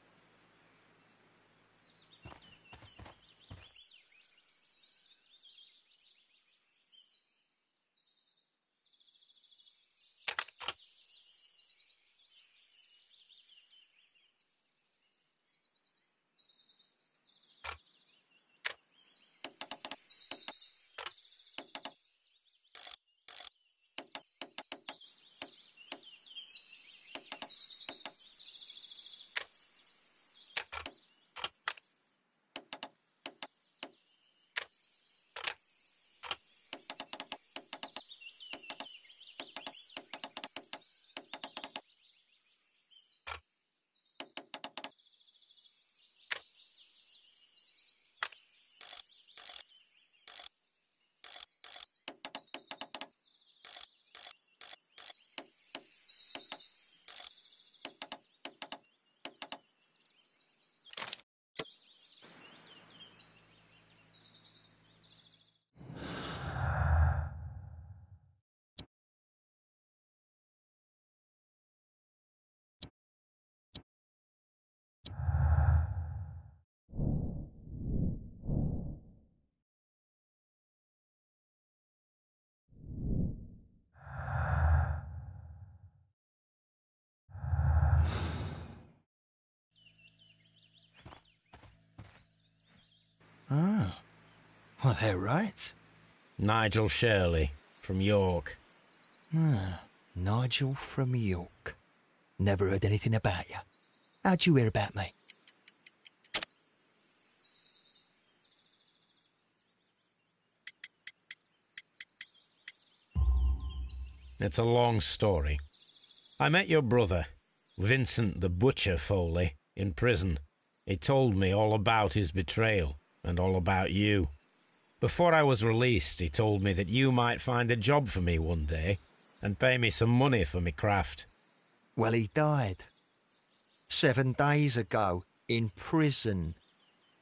Oh. Well, they're right. Nigel Shirley, from York. Ah, Nigel from York. Never heard anything about you. How'd you hear about me? It's a long story. I met your brother, Vincent the Butcher Foley, in prison. He told me all about his betrayal and all about you. Before I was released, he told me that you might find a job for me one day and pay me some money for me craft. Well, he died. 7 days ago, in prison.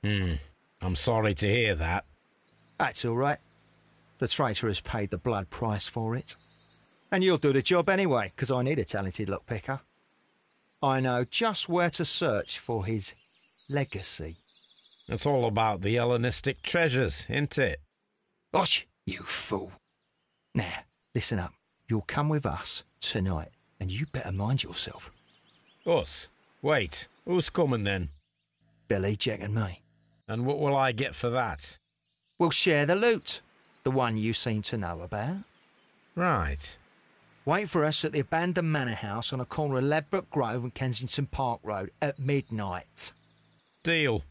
I'm sorry to hear that. That's all right. The traitor has paid the blood price for it. And you'll do the job anyway, because I need a talented lockpicker. I know just where to search for his legacy. It's all about the Hellenistic treasures, isn't it? Osh, you fool. Now, listen up. You'll come with us tonight, and you better mind yourself. Us? Wait, who's coming then? Billy, Jack and me. And what will I get for that? We'll share the loot. The one you seem to know about. Right. Wait for us at the abandoned manor house on the corner of Ladbroke Grove and Kensington Park Road at midnight. Deal.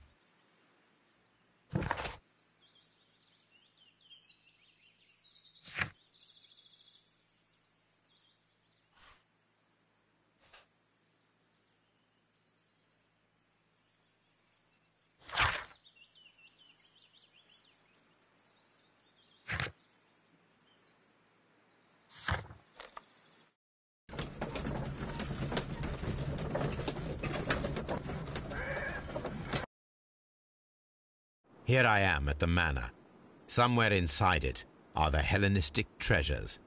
Here I am at the manor. Somewhere inside it are the Hellenistic treasures.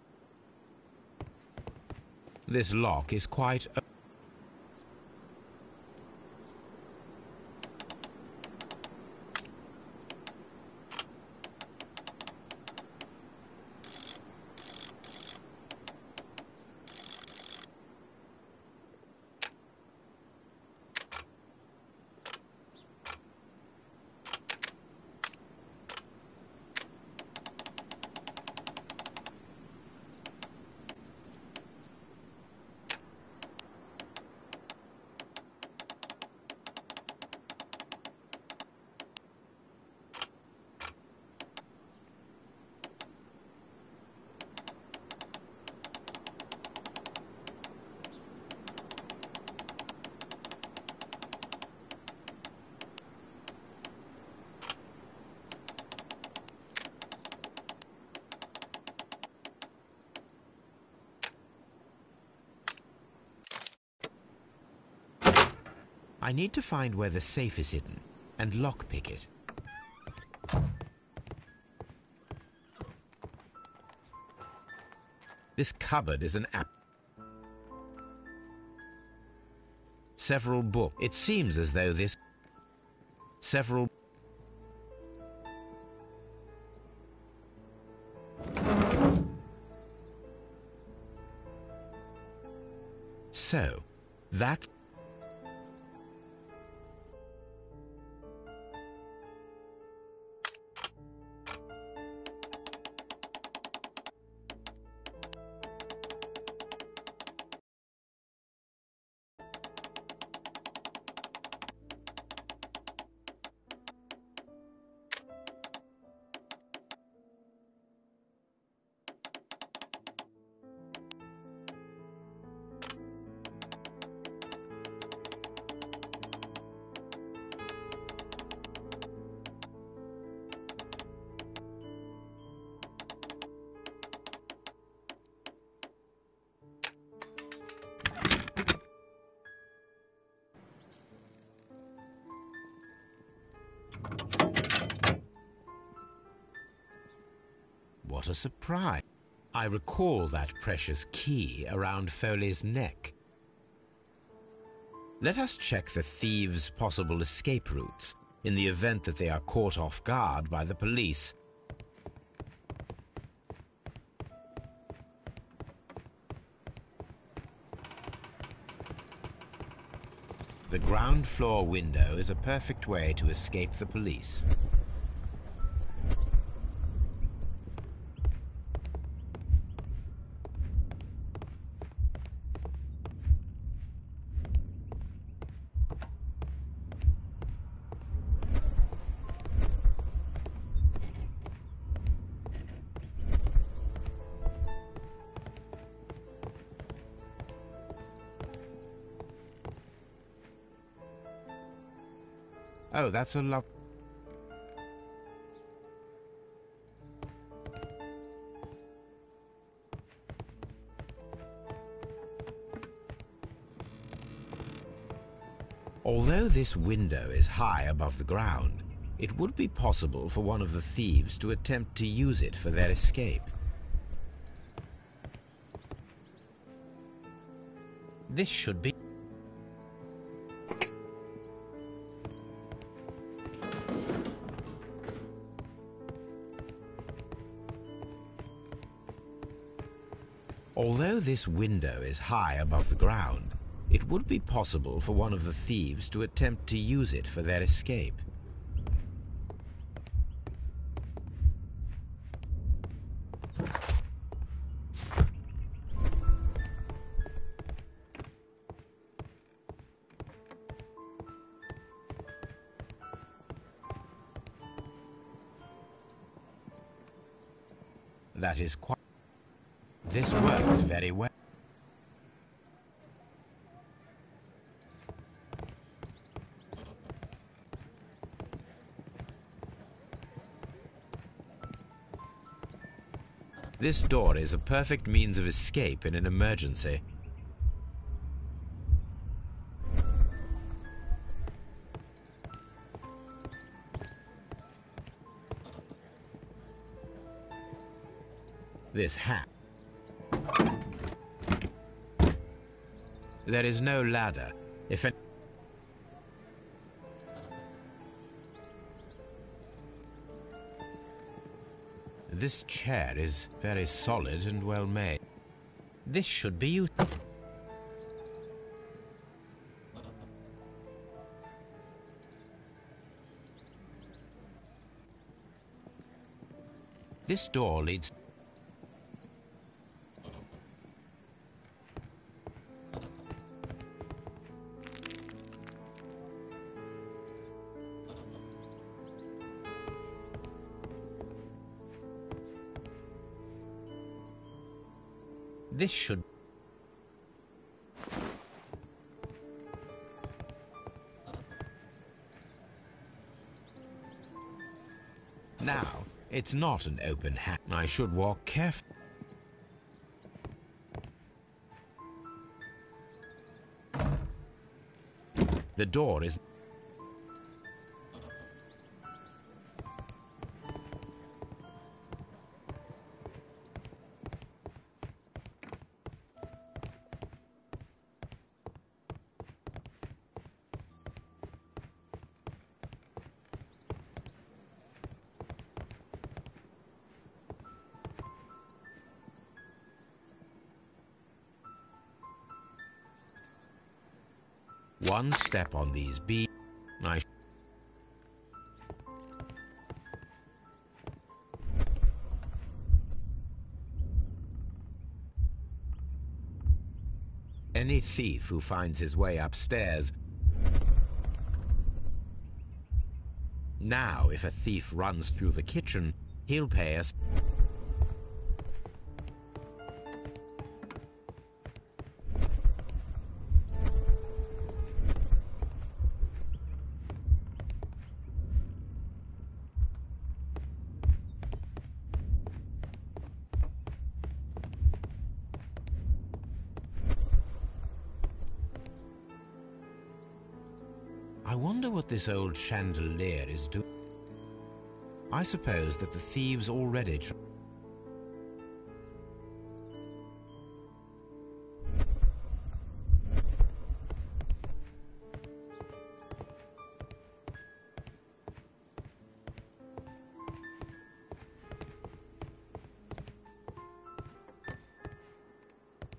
This lock is quite... I need to find where the safe is hidden and lockpick it. This cupboard is an app. Several books. It seems as though this... Several... So, that's... What a surprise. I recall that precious key around Foley's neck. Let us check the thieves' possible escape routes in the event that they are caught off guard by the police. The ground floor window is a perfect way to escape the police. Oh, that's a love. Although this window is high above the ground, it would be possible for one of the thieves to attempt to use it for their escape. This should be... Although this window is high above the ground, it would be possible for one of the thieves to attempt to use it for their escape. That is quite... This works very well. This door is a perfect means of escape in an emergency. This hat. There is no ladder. If it... This chair is very solid and well made. This should be used. This door leads... This should... Now, it's not an open hatch. I should walk carefully. The door is... One step on these beams. Any thief who finds his way upstairs. Now, if a thief runs through the kitchen, he'll pay us. I wonder what this old chandelier is doing. I suppose that the thieves already...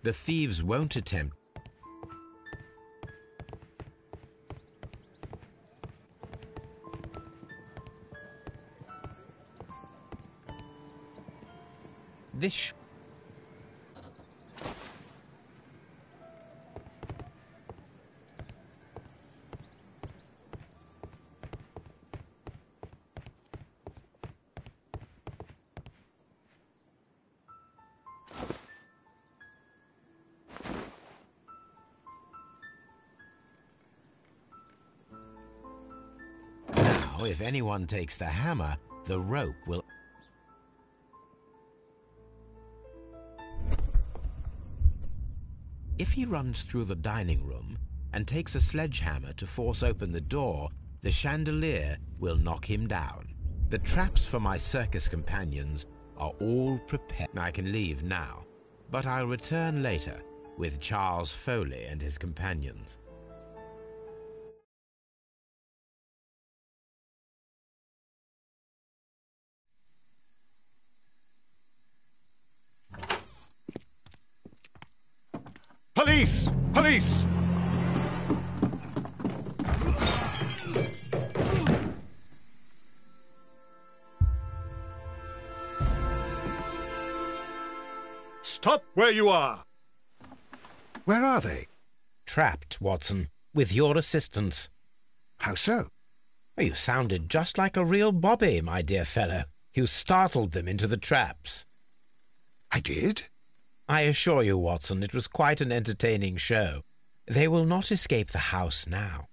The thieves won't attempt. This... Now, if anyone takes the hammer, the rope will... If he runs through the dining room and takes a sledgehammer to force open the door, the chandelier will knock him down. The traps for my circus companions are all prepared. I can leave now, but I'll return later with Charles Foley and his companions. Police! Police! Stop where you are! Where are they? Trapped, Watson, with your assistance. How so? Oh, you sounded just like a real bobby, my dear fellow. You startled them into the traps. I did? I assure you, Watson, it was quite an entertaining show. They will not escape the house now.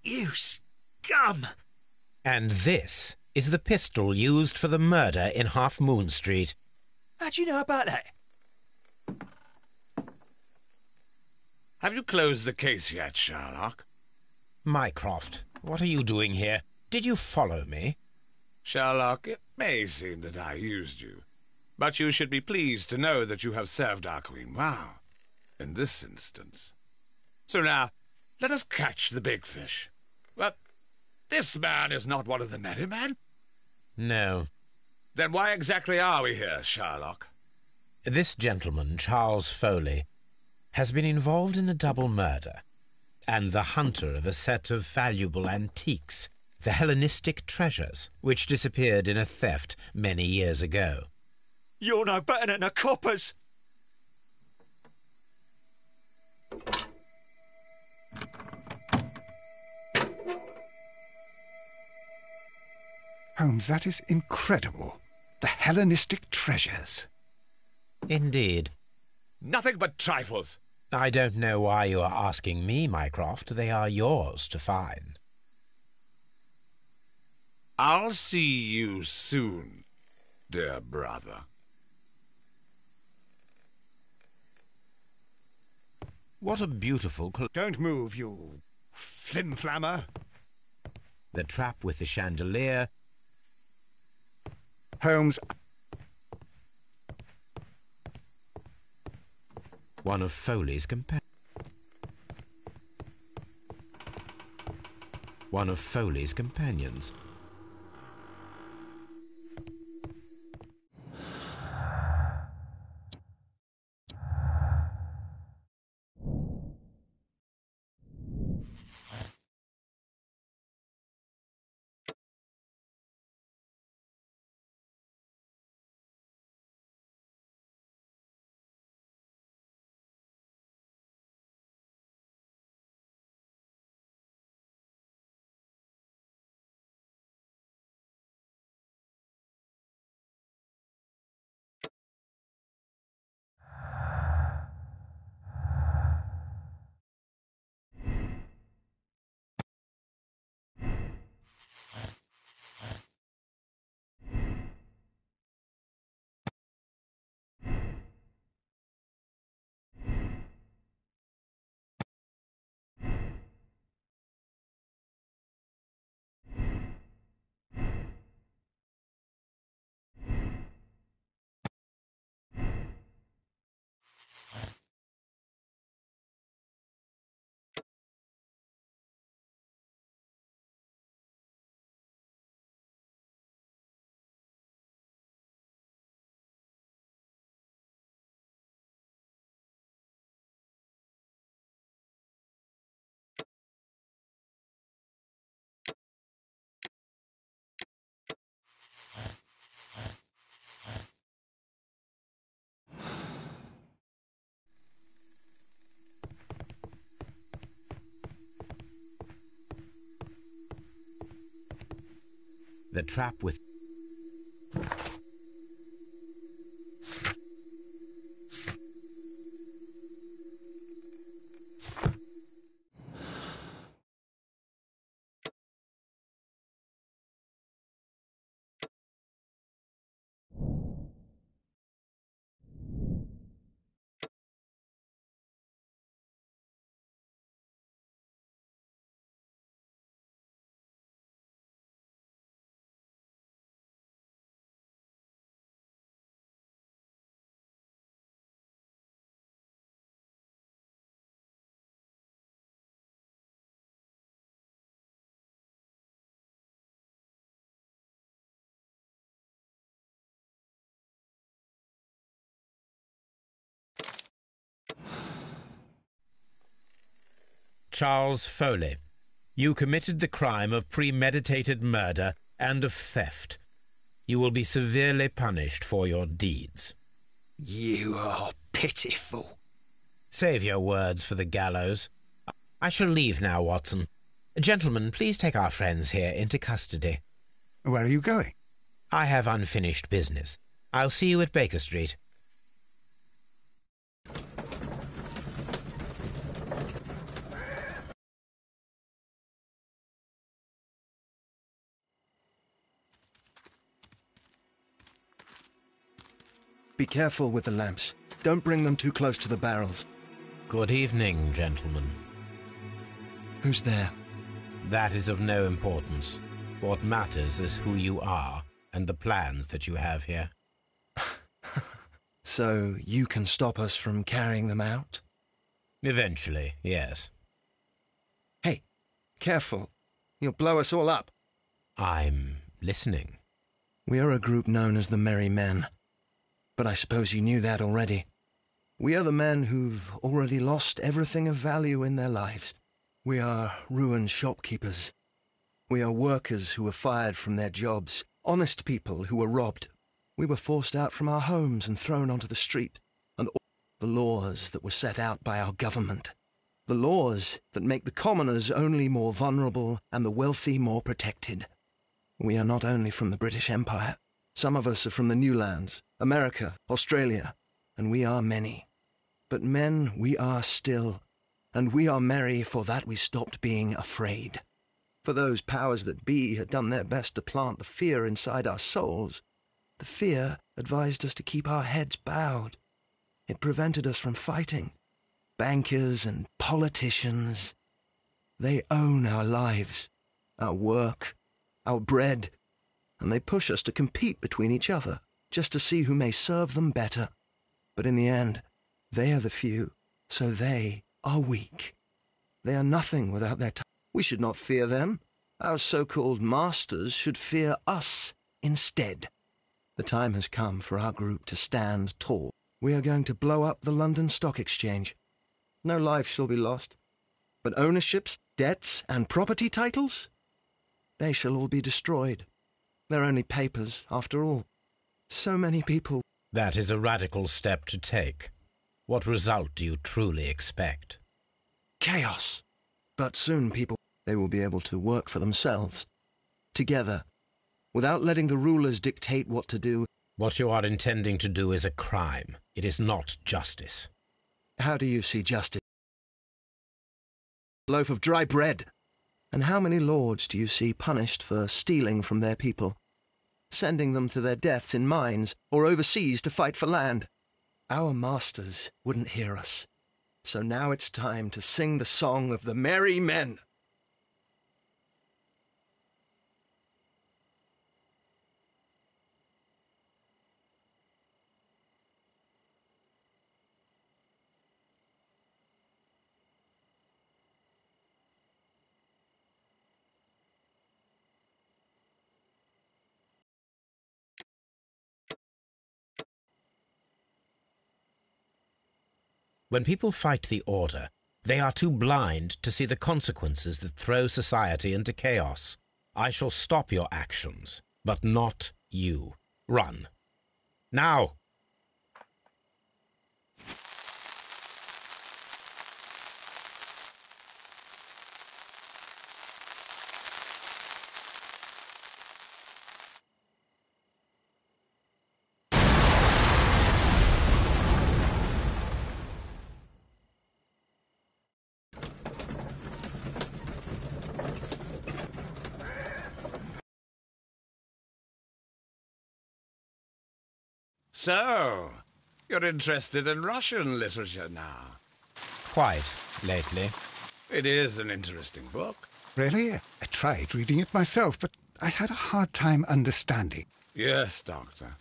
You scum! And this is the pistol used for the murder in Half Moon Street. How do you know about that? Have you closed the case yet, Sherlock? Mycroft, what are you doing here? Did you follow me? Sherlock, it may seem that I used you, but you should be pleased to know that you have served our Queen well, in this instance. So now, let us catch the big fish. But this man is not one of the merry men? No. Then why exactly are we here, Sherlock? This gentleman, Charles Foley, has been involved in a double murder, and the hunter of a set of valuable antiques, the Hellenistic treasures, which disappeared in a theft many years ago. You're no better than the coppers! Holmes, that is incredible. The Hellenistic treasures. Indeed. Nothing but trifles. I don't know why you are asking me, Mycroft. They are yours to find. I'll see you soon, dear brother. What a beautiful... Don't move, you flim-flammer. The trap with the chandelier. Holmes... One of Foley's companions. One of Foley's companions. The trap with... Charles Foley, you committed the crime of premeditated murder and of theft. You will be severely punished for your deeds. You are pitiful. Save your words for the gallows. I shall leave now, Watson. Gentlemen, please take our friends here into custody. Where are you going? I have unfinished business. I'll see you at Baker Street. Be careful with the lamps. Don't bring them too close to the barrels. Good evening, gentlemen. Who's there? That is of no importance. What matters is who you are and the plans that you have here. So you can stop us from carrying them out? Eventually, yes. Hey, careful. You'll blow us all up. I'm listening. We are a group known as the Merry Men. But I suppose you knew that already. We are the men who've already lost everything of value in their lives. We are ruined shopkeepers. We are workers who were fired from their jobs, honest people who were robbed. We were forced out from our homes and thrown onto the street, and all the laws that were set out by our government. The laws that make the commoners only more vulnerable and the wealthy more protected. We are not only from the British Empire. Some of us are from the New Lands, America, Australia, and we are many. But men we are still, and we are merry for that we stopped being afraid. For those powers that be had done their best to plant the fear inside our souls. The fear advised us to keep our heads bowed. It prevented us from fighting. Bankers and politicians, they own our lives, our work, our bread, and they push us to compete between each other, just to see who may serve them better. But in the end, they are the few, so they are weak. They are nothing without their time. We should not fear them. Our so-called masters should fear us instead. The time has come for our group to stand tall. We are going to blow up the London Stock Exchange. No life shall be lost. But ownerships, debts, and property titles? They shall all be destroyed. They're only papers, after all. So many people... That is a radical step to take. What result do you truly expect? Chaos. But soon people, they will be able to work for themselves. Together. Without letting the rulers dictate what to do. What you are intending to do is a crime. It is not justice. How do you see justice? A loaf of dry bread. And how many lords do you see punished for stealing from their people? Sending them to their deaths in mines or overseas to fight for land? Our masters wouldn't hear us. So now it's time to sing the song of the Merry Men. When people fight the order, they are too blind to see the consequences that throw society into chaos. I shall stop your actions, but not you. Run. Now! So, you're interested in Russian literature now? Quite, lately. It is an interesting book. Really? I tried reading it myself, but I had a hard time understanding. Yes, Doctor.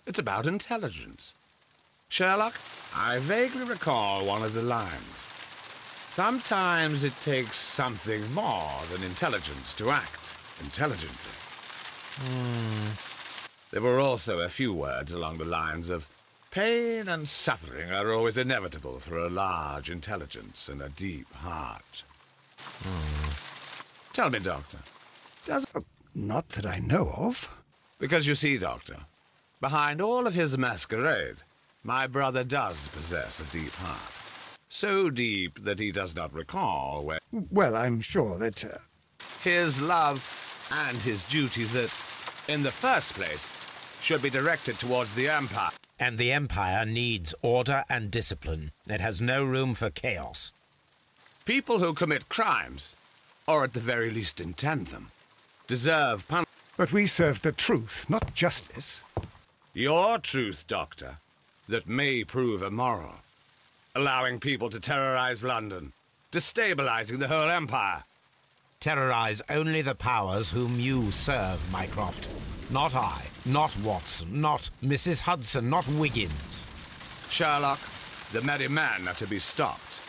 It's about intelligence. Sherlock, I vaguely recall one of the lines. Sometimes it takes something more than intelligence to act intelligently. There were also a few words along the lines of, pain and suffering are always inevitable for a large intelligence and a deep heart. Tell me, Doctor, does... Not that I know of. Because you see, Doctor, behind all of his masquerade, my brother does possess a deep heart. So deep that he does not recall where... Well, I'm sure that... His love and his duty that, in the first place, should be directed towards the Empire. And the Empire needs order and discipline. It has no room for chaos. People who commit crimes, or at the very least intend them, deserve punishment. But we serve the truth, not justice. Your truth, Doctor, that may prove immoral. Allowing people to terrorize London, destabilizing the whole Empire. Terrorize only the powers whom you serve, Mycroft. Not I, not Watson, not Mrs. Hudson, not Wiggins. Sherlock, the merry men are to be stopped.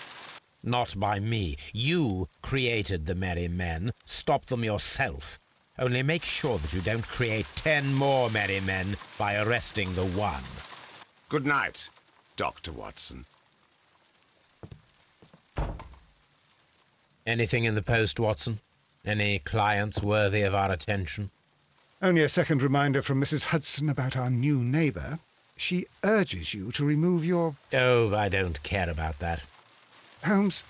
Not by me. You created the merry men. Stop them yourself. Only make sure that you don't create 10 more merry men by arresting the one. Good night, Dr. Watson. Anything in the post, Watson? Any clients worthy of our attention? Only a second reminder from Mrs. Hudson about our new neighbour. She urges you to remove your... Oh, I don't care about that. Holmes,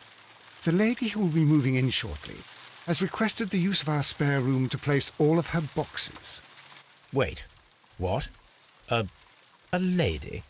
the lady who will be moving in shortly has requested the use of our spare room to place all of her boxes. Wait, what? A lady?